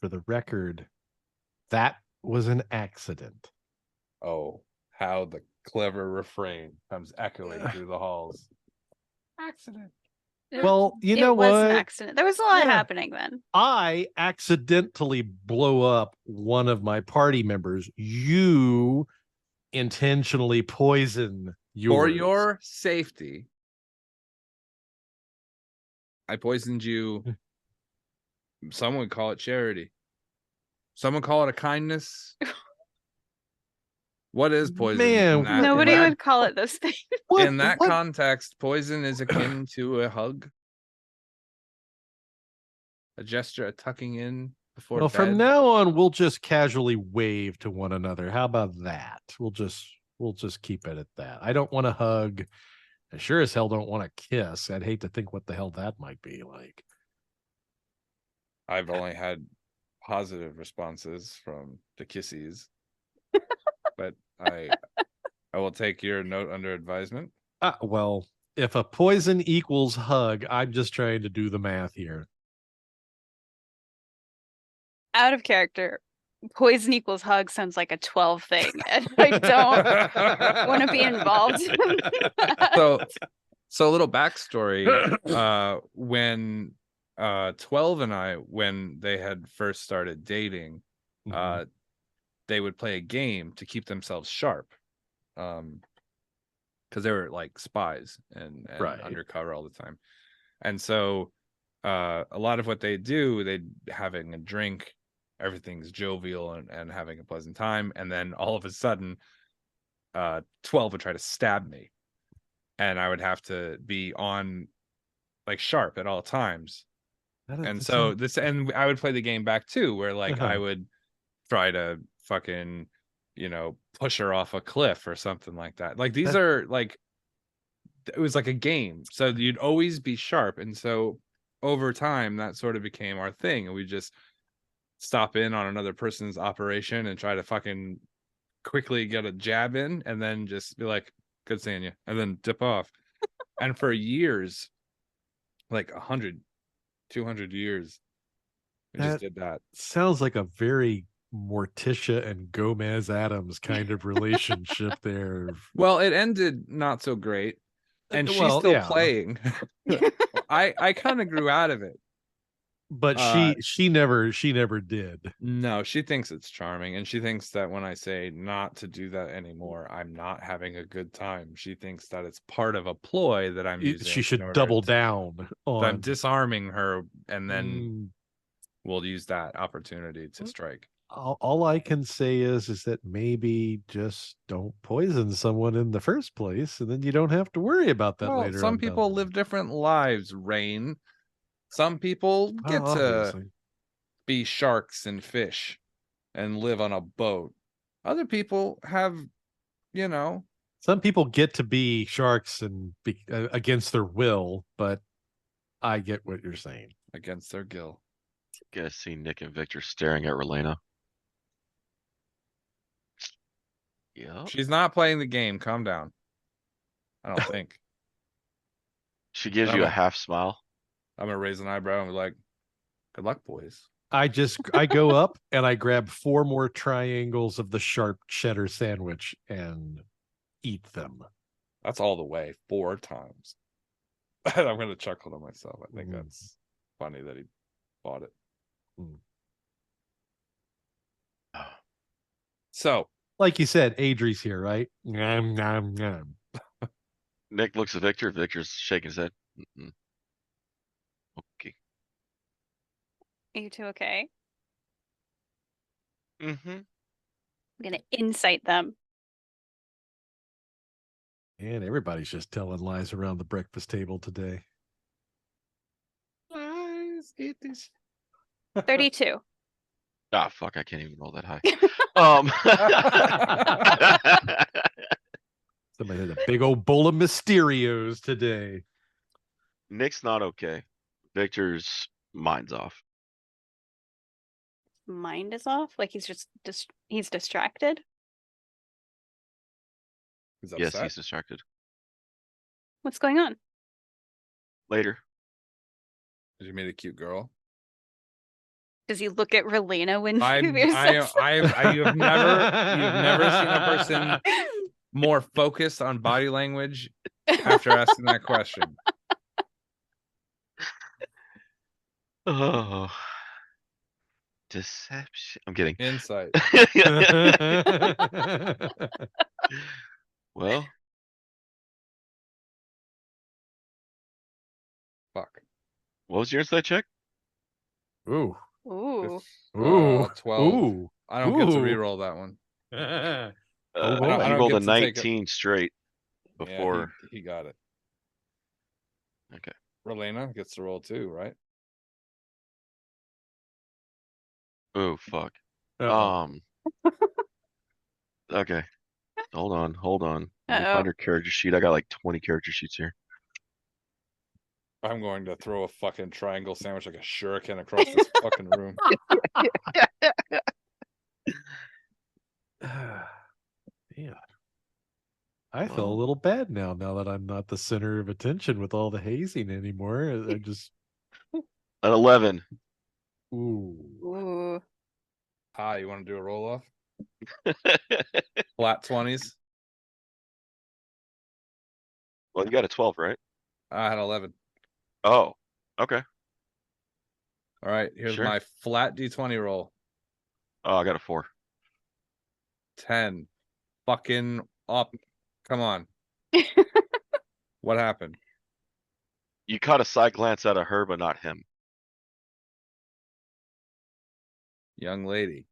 For the record, that was an accident. Oh, how the clever refrain comes echoing through the halls. Accident. Well, you know what? It was an accident. There was a lot happening then. I accidentally blow up one of my party members. You intentionally poison yours. For your safety, I poisoned you. Some would call it charity. Some would call it a kindness. What is poison? Man, nobody would call it those things. In that context, poison is akin to a hug, a gesture, a tucking in before bed. From now on, we'll just casually wave to one another. How about that? We'll just keep it at that. I don't want to hug. I sure as hell don't want to kiss. I'd hate to think what the hell that might be like. I've only had positive responses from the kissies, but I will take your note under advisement. Well, if a poison equals hug, I'm just trying to do the math here. Out of character, poison equals hug sounds like a 12 thing, and I don't want to be involved in that. So a little backstory. When 12 and I, when they had first started dating, they would play a game to keep themselves sharp, because they were like spies and undercover all the time. And so a lot of what they do, they'd having a drink, everything's jovial and having a pleasant time, and then all of a sudden 12 would try to stab me, and I would have to be on like sharp at all times. And so and I would play the game back too, where like I would try to fucking, push her off a cliff or something like that. Like these are like, it was like a game, so you'd always be sharp. And so over time that sort of became our thing, and we just stop in on another person's operation and try to fucking quickly get a jab in, and then just be like, good seeing you, and then dip off. And for years, like 100, 200 years, we just did that. Sounds like a very Morticia and Gomez Adams kind of relationship there. Well, it ended not so great, and she's still playing. I kind of grew out of it, but she never did. No, she thinks it's charming, and she thinks that when I say not to do that anymore, I'm not having a good time. She thinks that it's part of a ploy that I'm using. She should double down on. I'm disarming her, and then we'll use that opportunity to strike. All I can say is that maybe just don't poison someone in the first place, and then you don't have to worry about that later. Some people live different lives, Rain. Some people get to be sharks and fish and live on a boat. Other people have, some people get to be sharks and be against their will, but I get what you're saying. Against their gill. You guys see Nick and Victor staring at Relena? Yeah. She's not playing the game. Calm down. I don't think. She gives you a half smile. I'm gonna raise an eyebrow and be like, good luck, boys. I go up and I grab 4 more triangles of the sharp cheddar sandwich and eat them. That's all the way 4 times. I'm gonna chuckle to myself. I think that's funny that he bought it. So, like you said, Adri's here, right? Nom, nom, nom. Nick looks at Victor. Victor's shaking his head. Mm-mm. Okay. Are you two okay? Mm-hmm. I'm gonna insight them. And everybody's just telling lies around the breakfast table today. Lies, eat this. 32. Ah, fuck! I can't even roll that high. Somebody had a big old bowl of Mysterios today. Nick's not okay. Victor's mind's off. Mind is off? Like he's just he's distracted? He's Yes, upset. he's distracted. What's going on? Later. Did you meet a cute girl? Does he look at Relena when I he you have never seen a person more focused on body language after asking that question. Oh, deception. I'm kidding. Insight. Well, Fuck. what was your insight check? Ooh. Ooh. 12. Ooh. I don't get to reroll that one. Oh, boy. I You don't rolled get a to take 19 straight before. Yeah, he got it. Okay. Relena gets to roll too, right? Oh, fuck. Uh-oh. Okay. Hold on. Let me Uh-oh. find her character sheet. I got like 20 character sheets here. I'm going to throw a fucking triangle sandwich like a shuriken across this fucking room. Yeah. I feel a little bad now that I'm not the center of attention with all the hazing anymore. I just At 11. Ooh. Hi, you want to do a roll off? Flat 20s. Well, you got a 12, right? I had 11. Oh, okay. All right, here's Sure. my flat D20 roll. Oh, I got a 4. 10. Fucking up. Come on. What happened? You caught a side glance out of her, but not him. Young lady.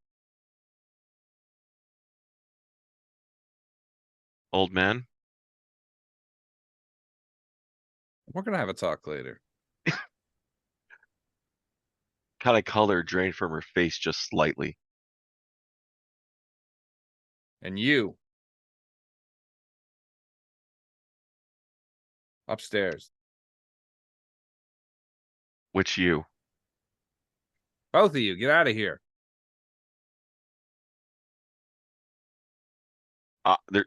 Old man. We're going to have a talk later. Kind of color drained from her face just slightly. And you. Upstairs. Which you? Both of you, get out of here. They're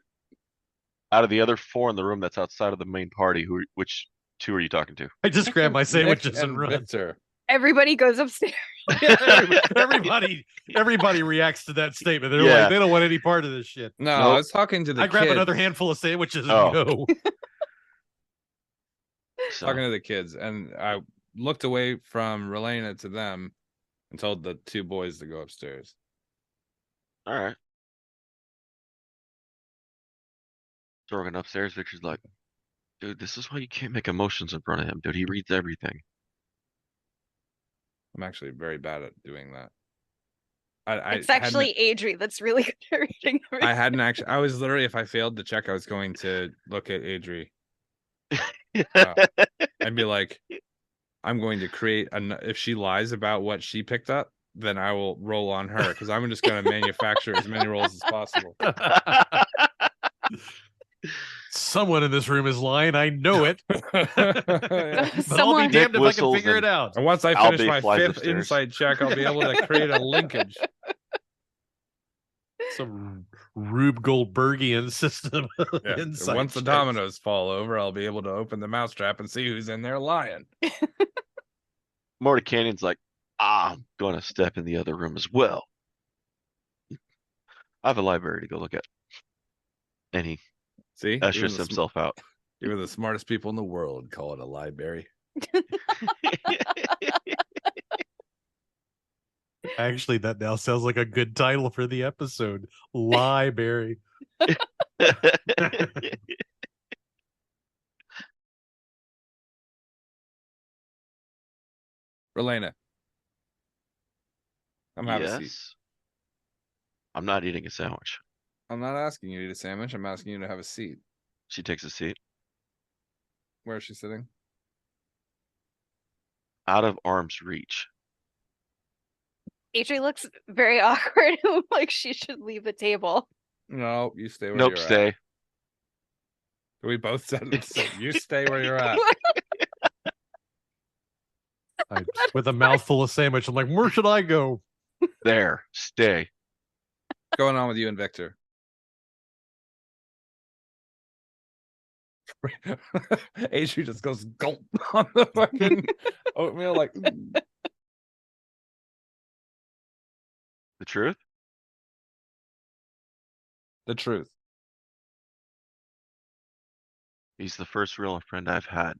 out of the other 4 in the room that's outside of the main party. Which 2 are you talking to? I just grabbed my sandwiches Nick and run. Victor. Everybody goes upstairs. everybody reacts to that statement. They're Yeah. like, they don't want any part of this shit. No, Nope. I was talking to the I kids. grab another handful of sandwiches and Oh. go. So, Talking to the kids, and I looked away from Relena to them and told the 2 boys to go upstairs. all right. Throwing upstairs, Victor's like, dude, this is why you can't make emotions in front of him, dude. He reads everything. I'm actually very bad at doing that. It's actually Adri that's really good at reading everything. I hadn't actually. I was literally, if I failed to check, I was going to look at Adri. I'd be like, I'm going to create if she lies about what she picked up, then I will roll on her because I'm just going to manufacture as many rolls as possible. Someone in this room is lying. I know it. But I'll be Someone- damned if I can whistles figure it and- out. And once I finish Albie my flies 5th upstairs. insight check, I'll be able to create a linkage. Some Rube Goldbergian system of Yeah. insight Once the checks. dominoes fall over, I'll be able to open the mousetrap and see who's in there lying. Morty Canyon's like, I'm gonna step in the other room as well. I have a library to go look at. And he See? ushers himself out. Even the smartest people in the world call it a library. Actually, that now sounds like a good title for the episode. Library. Relena. I'm having a seat. Yes. I'm not eating a sandwich. I'm not asking you to eat a sandwich. I'm asking you to have a seat. She takes a seat. Where is she sitting? Out of arm's reach. Adri looks very awkward, like she should leave the table. No, you stay where Nope, you're stay. at. We both said you stay where you're at. With a mouthful of sandwich, I'm like, where should I go? There, stay. What's going on with you and Victor? Adri just goes gulp on the fucking oatmeal, like. The truth? The truth. He's the first real friend I've had.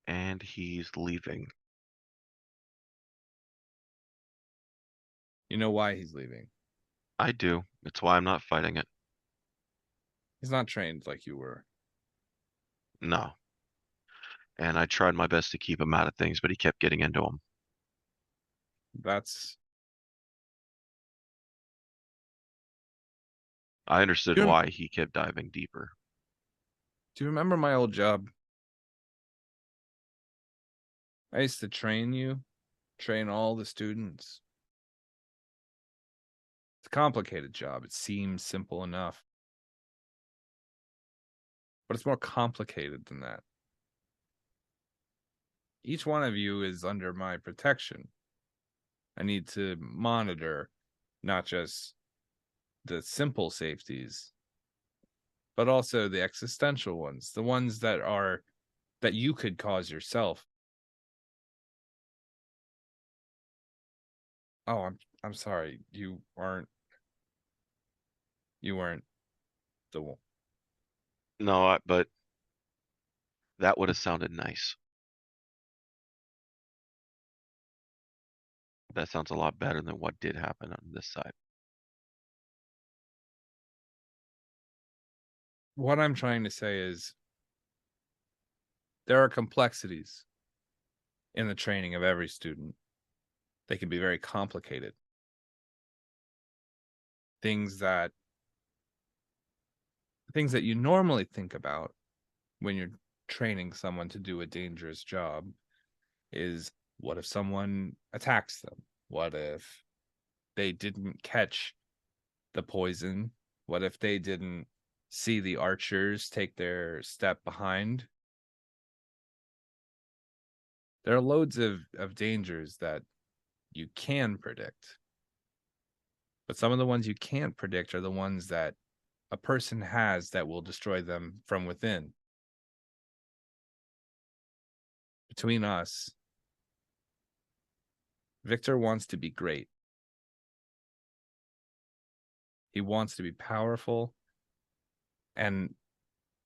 And he's leaving. You know why he's leaving? I do. It's why I'm not fighting it. He's not trained like you were. No. And I tried my best to keep him out of things, but he kept getting into them. I understood why he kept diving deeper. Do you remember my old job? I used to train all the students. It's a complicated job. It seems simple enough. But it's more complicated than that. Each one of you is under my protection. I need to monitor not just the simple safeties, but also the existential ones, the ones that you could cause yourself. Oh, I'm sorry. You weren't the one. No, but that would have sounded nice. That sounds a lot better than what did happen on this side. What I'm trying to say is there are complexities in the training of every student. They can be very complicated. Things that you normally think about when you're training someone to do a dangerous job is, what if someone attacks them? What if they didn't catch the poison? What if they didn't see the archers take their step behind? There are loads of dangers that you can predict. But some of the ones you can't predict are the ones that a person has that will destroy them from within. Between us, Victor wants to be great. He wants to be powerful. And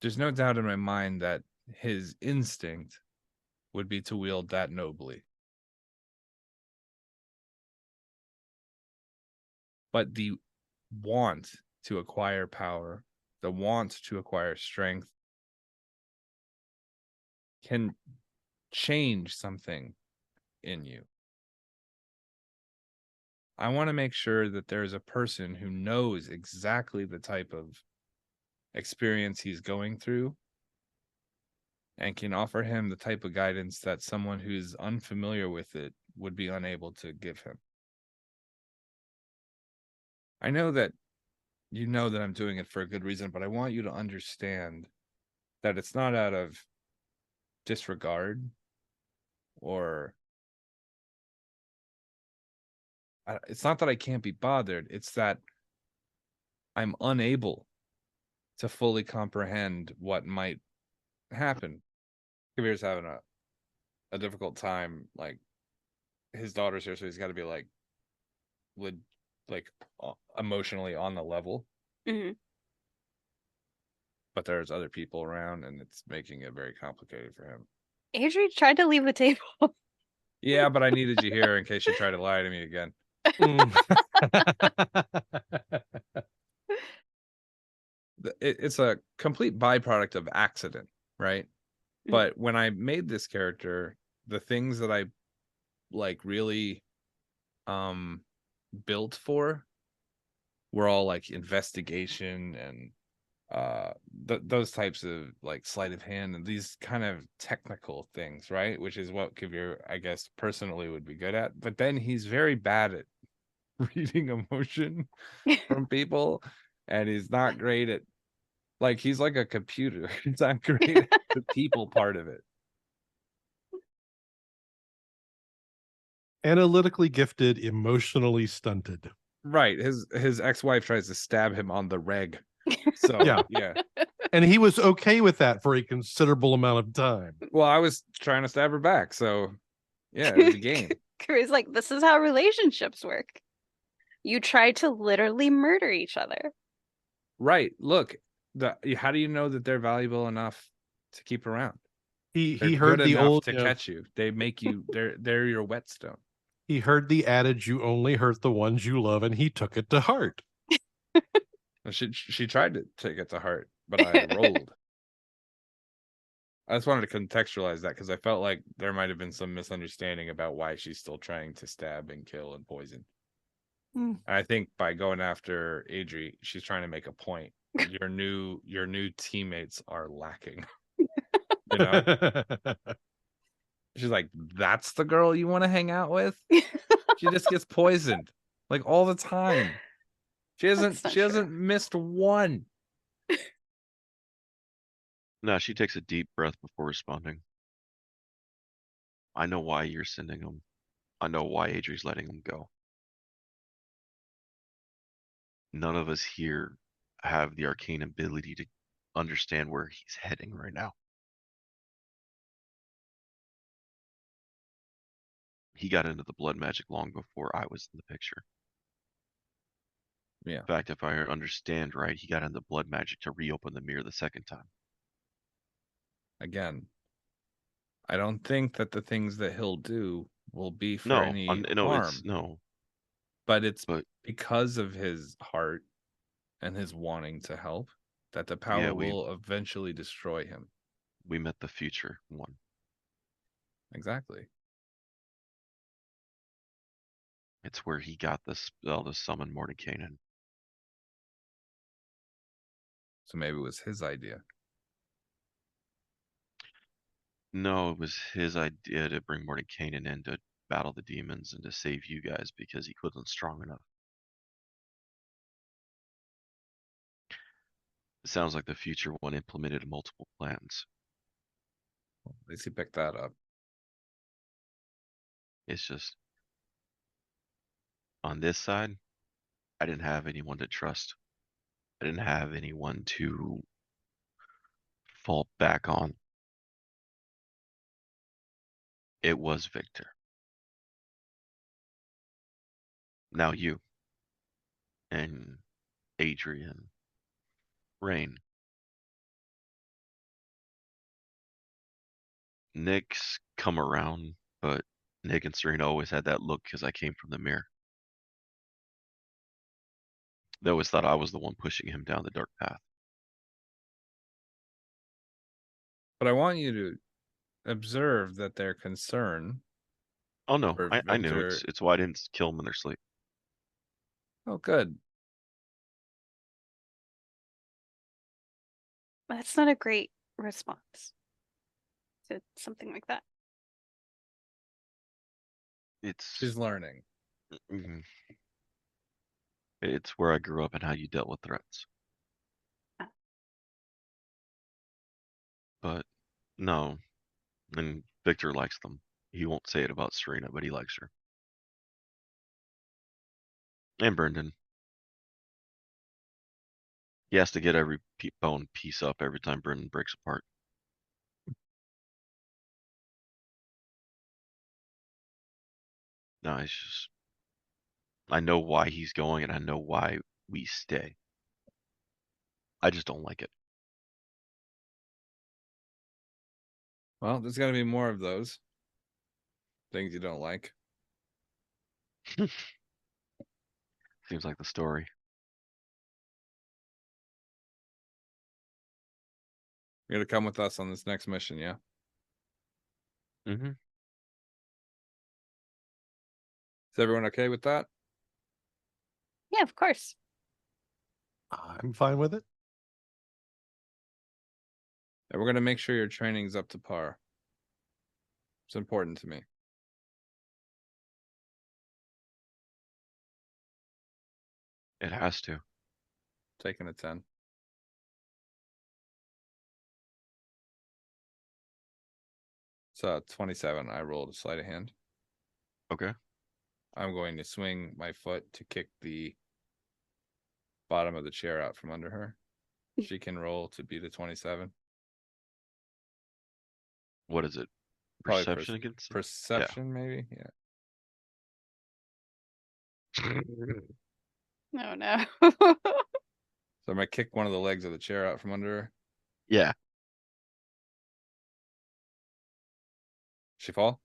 there's no doubt in my mind that his instinct would be to wield that nobly. But the want to acquire power, the want to acquire strength, can change something in you. I want to make sure that there's a person who knows exactly the type of experience he's going through and can offer him the type of guidance that someone who's unfamiliar with it would be unable to give him. I know that you know that I'm doing it for a good reason, but I want you to understand that it's not out of disregard or it's not that I can't be bothered. It's that I'm unable to fully comprehend what might happen. Kaeviir's having a difficult time. Like, his daughter's here, so he's got to be like emotionally on the level. Mm-hmm. But there's other people around, and it's making it very complicated for him. Adri tried to leave the table. Yeah, but I needed you here in case you try to lie to me again. It's a complete byproduct of accident, right? But when I made this character, the things that I like really built for were all like investigation and those types of like sleight of hand and these kind of technical things, right? Which is what Kaeviir, I guess, personally would be good at. But then he's very bad at reading emotion from people, and he's not great at, like, he's like a computer. He's not great at the people part of it. Analytically gifted, emotionally stunted. Right. His ex-wife tries to stab him on the reg. So yeah. And he was okay with that for a considerable amount of time. Well, I was trying to stab her back, so yeah, it was a game. Kaeviir's like, this is how relationships work. You try to literally murder each other. Right. Look, how do you know that they're valuable enough to keep around? He heard the old to catch you. They make you they're your whetstone. He heard the adage, you only hurt the ones you love, and he took it to heart. She tried to take it to heart, but I rolled. I just wanted to contextualize that because I felt like there might have been some misunderstanding about why she's still trying to stab and kill and poison. I think by going after Adri, she's trying to make a point. Your new teammates are lacking. You know? She's like, that's the girl you want to hang out with? She just gets poisoned like all the time. She hasn't missed one. No, she takes a deep breath before responding. I know why you're sending him. I know why Adri's letting him go. None of us here have the arcane ability to understand where he's heading right now. He got into the blood magic long before I was in the picture. Yeah. In fact, if I understand right, he got into blood magic to reopen the mirror the second time. Again, I don't think that the things that he'll do will be for any harm. But it's because of his heart and his wanting to help that the power will eventually destroy him. We met the future one. Exactly. It's where he got the spell to summon Mordenkainen. So maybe it was his idea. No, it was his idea to bring Mordenkainen in to battle the demons and to save you guys because he wasn't strong enough. It sounds like the future one implemented multiple plans. Well, at least he picked that up. It's just, on this side, I didn't have anyone to trust. I didn't have anyone to fall back on. It was Victor. Now you. And Adrian. Rain. Nick's come around, but Nick and Serena always had that look because I came from the mirror. They always thought I was the one pushing him down the dark path. But I want you to observe that their concern. Oh no, I knew it's why I didn't kill them in their sleep. Oh, good. That's not a great response to something like that. She's learning. It's where I grew up and how you dealt with threats. But no, and Victor likes them. He won't say it about Serena, but he likes her. And Brendan. He has to get every bone piece up every time Brendan breaks apart. No, it's just, I know why he's going and I know why we stay. I just don't like it. Well, there's got to be more of those things you don't like. Seems like the story. You're gonna come with us on this next mission, yeah? Mm-hmm. Is everyone okay with that? Yeah, of course. I'm fine with it. And we're going to make sure your training's up to par. It's important to me. It has to. Taking a 10. So 27, I rolled a sleight of hand. Okay. I'm going to swing my foot to kick the bottom of the chair out from under her. She can roll to beat a 27. What is it? Probably Perception against? Perception, maybe? Yeah. Oh, no. So I'm going to kick one of the legs of the chair out from under her. Yeah. She fall?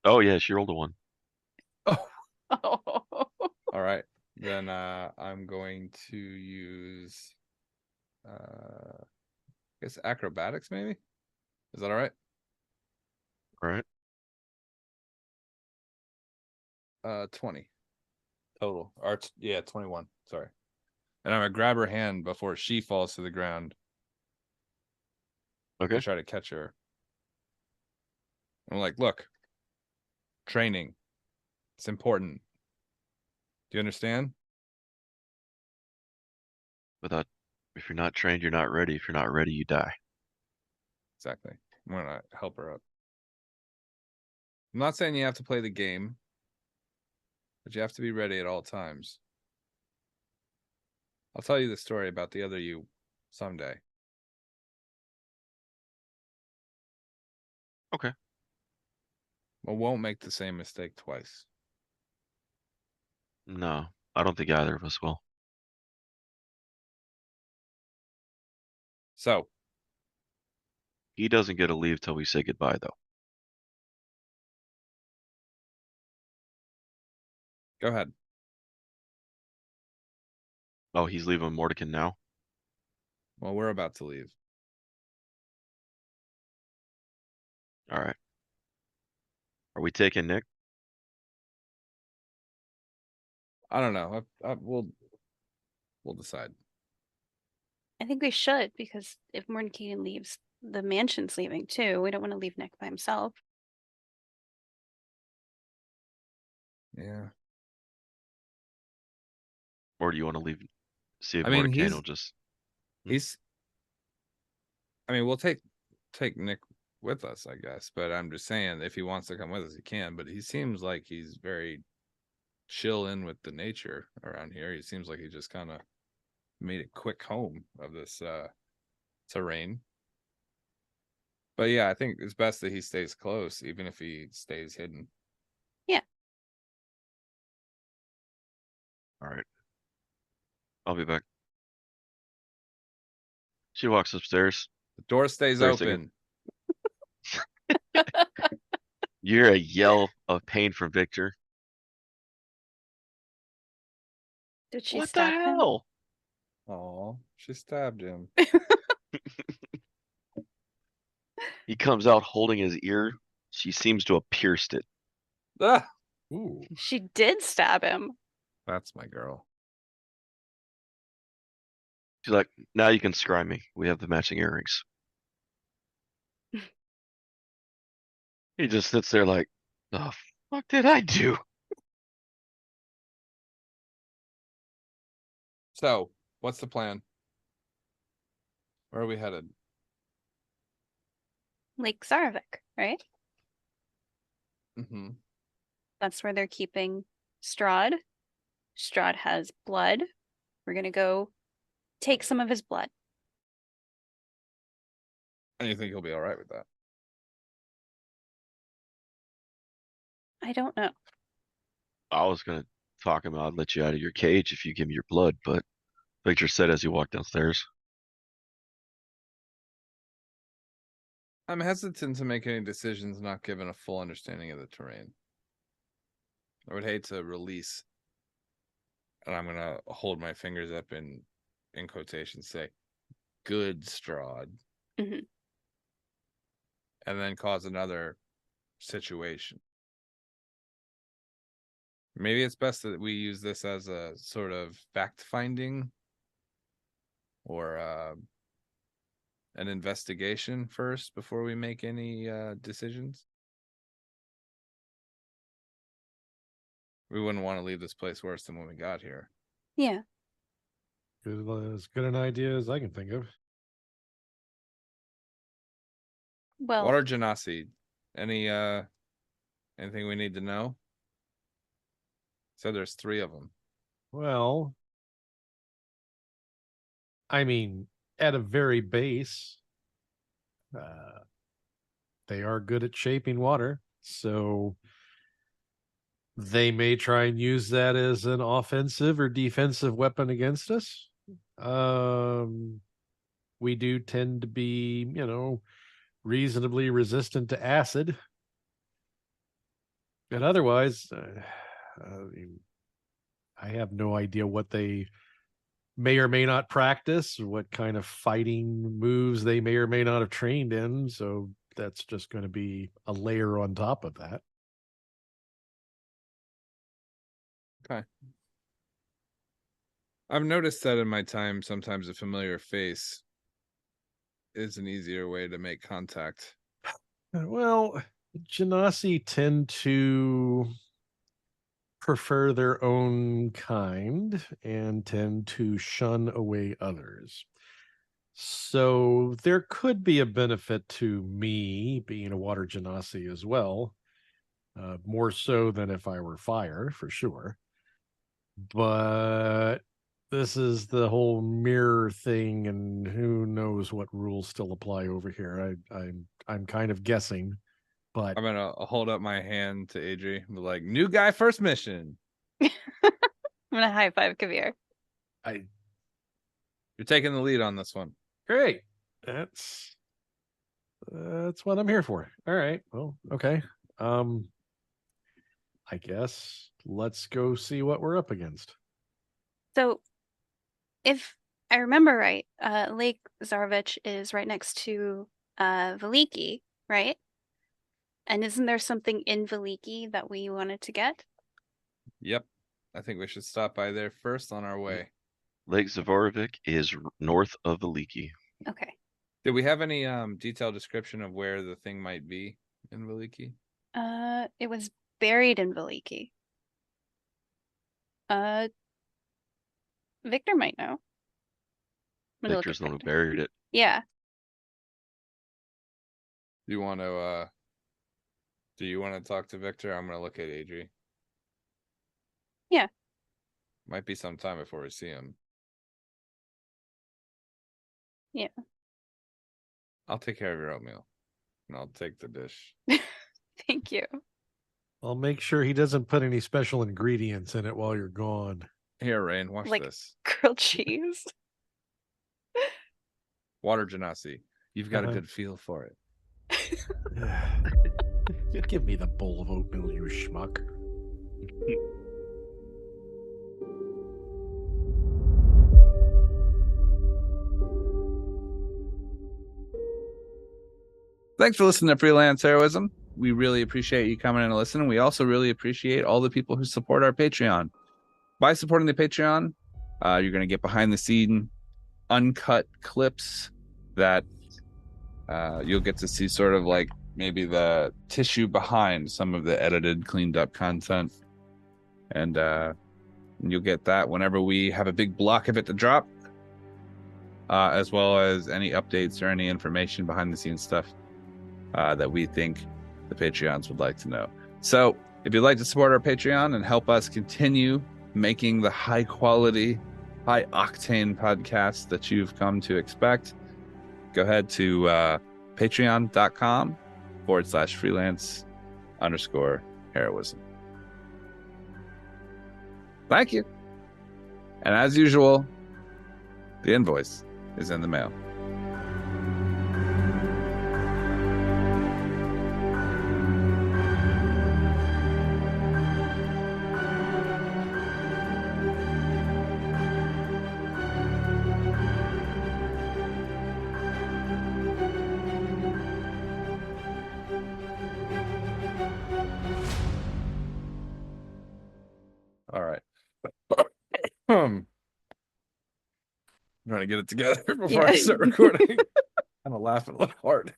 Oh, yeah, she rolled a 1. Oh, All right. Then I'm going to use I guess acrobatics maybe? Is that all right? All right. 20 total. Or yeah, 21. Sorry. And I'm gonna grab her hand before she falls to the ground. Okay. To try to catch her. I'm like, look, training. It's important. Do you understand? Without, if you're not trained, you're not ready. If you're not ready, you die. Exactly. I'm gonna help her up. I'm not saying you have to play the game, but you have to be ready at all times. I'll tell you the story about the other you someday. Okay. Well, won't make the same mistake twice. No, I don't think either of us will. So, He doesn't get to leave till we say goodbye, though. go ahead. Oh, he's leaving Mordican now? Well, we're about to leave. All right. Are we taking Nick? I don't know. We'll decide. I think we should, because if Mordenkainen leaves, the mansion's leaving too. We don't want to leave Nick by himself. Yeah. Or do you want to leave? See if I mean, Mordican will just. he's. I mean, we'll take Nick with us, I guess. But I'm just saying, if he wants to come with us, he can. But he seems like he's very chill in with the nature around here. He seems like he just kind of made a quick home of this terrain. But yeah, I think it's best that he stays close, even if he stays hidden. Yeah. All right. I'll be back. She walks upstairs. The door stays Starts open. You hear a yell of pain from Victor. Did she What the stab him? hell? Oh, she stabbed him. He comes out holding his ear. She seems to have pierced it. Ah, ooh. She did stab him. that's my girl. She's like, now you can scry me. We have the matching earrings. He just sits there like, the fuck did I do? So, what's the plan? Where are we headed? Lake Zarovik, right? Mm-hmm. That's where they're keeping Strahd. Strahd has blood. We're gonna go take some of his blood. And you think he'll be all right with that? I don't know. I was gonna talk him out and let you out of your cage if you give me your blood, but Victor said as he walked downstairs. I'm hesitant to make any decisions not given a full understanding of the terrain. I would hate to release, and I'm gonna hold my fingers up in quotations, say, good Strahd, Mhm. and then cause another situation. Maybe it's best that we use this as a sort of fact-finding or an investigation first before we make any decisions. We wouldn't want to leave this place worse than when we got here. Yeah. As good an idea as I can think of. Well, Water genasi. Anything we need to know? So there's 3 of them. Well, I mean, at a very base, they are good at shaping water, so they may try and use that as an offensive or defensive weapon against us. We do tend to be, reasonably resistant to acid. And otherwise, I have no idea what they may or may not practice, what kind of fighting moves they may or may not have trained in. So that's just going to be a layer on top of that. Okay. I've noticed that in my time, sometimes a familiar face is an easier way to make contact. Well, Genasi tend to prefer their own kind and tend to shun away others. So there could be a benefit to me being a water genasi as well, more so than if I were fire, for sure. But this is the whole mirror thing, and who knows what rules still apply over here. I'm kind of guessing. But I'm gonna hold up my hand to Adri and be like, new guy, first mission. I'm gonna high five Kaeviir. You're taking the lead on this one. Great. That's what I'm here for. All right. Well, okay. I guess let's go see what we're up against. So, if I remember right, Lake Zarvich is right next to Veliki, right? And isn't there something in Veliki that we wanted to get? Yep. I think we should stop by there first on our way. Lake Zavarovic is north of Veliki. Okay. Did we have any detailed description of where the thing might be in Veliki? It was buried in Veliki. Victor might know. Victor's the one who buried it. Yeah. Do you want to talk to Victor? I'm gonna look at Adri. Yeah. Might be some time before we see him. Yeah. I'll take care of your oatmeal. And I'll take the dish. Thank you. I'll make sure he doesn't put any special ingredients in it while you're gone. Here, Rain, watch this. Grilled cheese. Water genasi. You've got a good feel for it. Give me the bowl of oatmeal, you schmuck. Thanks for listening to Freelance Heroism. We really appreciate you coming in and listening. We also really appreciate all the people who support our Patreon. By supporting the Patreon, you're going to get behind the scene uncut clips that you'll get to see sort of like maybe the tissue behind some of the edited, cleaned up content. And you'll get that whenever we have a big block of it to drop, as well as any updates or any information behind the scenes stuff that we think the Patreons would like to know. So if you'd like to support our Patreon and help us continue making the high quality, high octane podcast that you've come to expect, go ahead to patreon.com/freelance_heroism. Thank you. And as usual, the invoice is in the mail. All right. I'm trying to get it together before I start recording. I'm gonna laugh a little hard.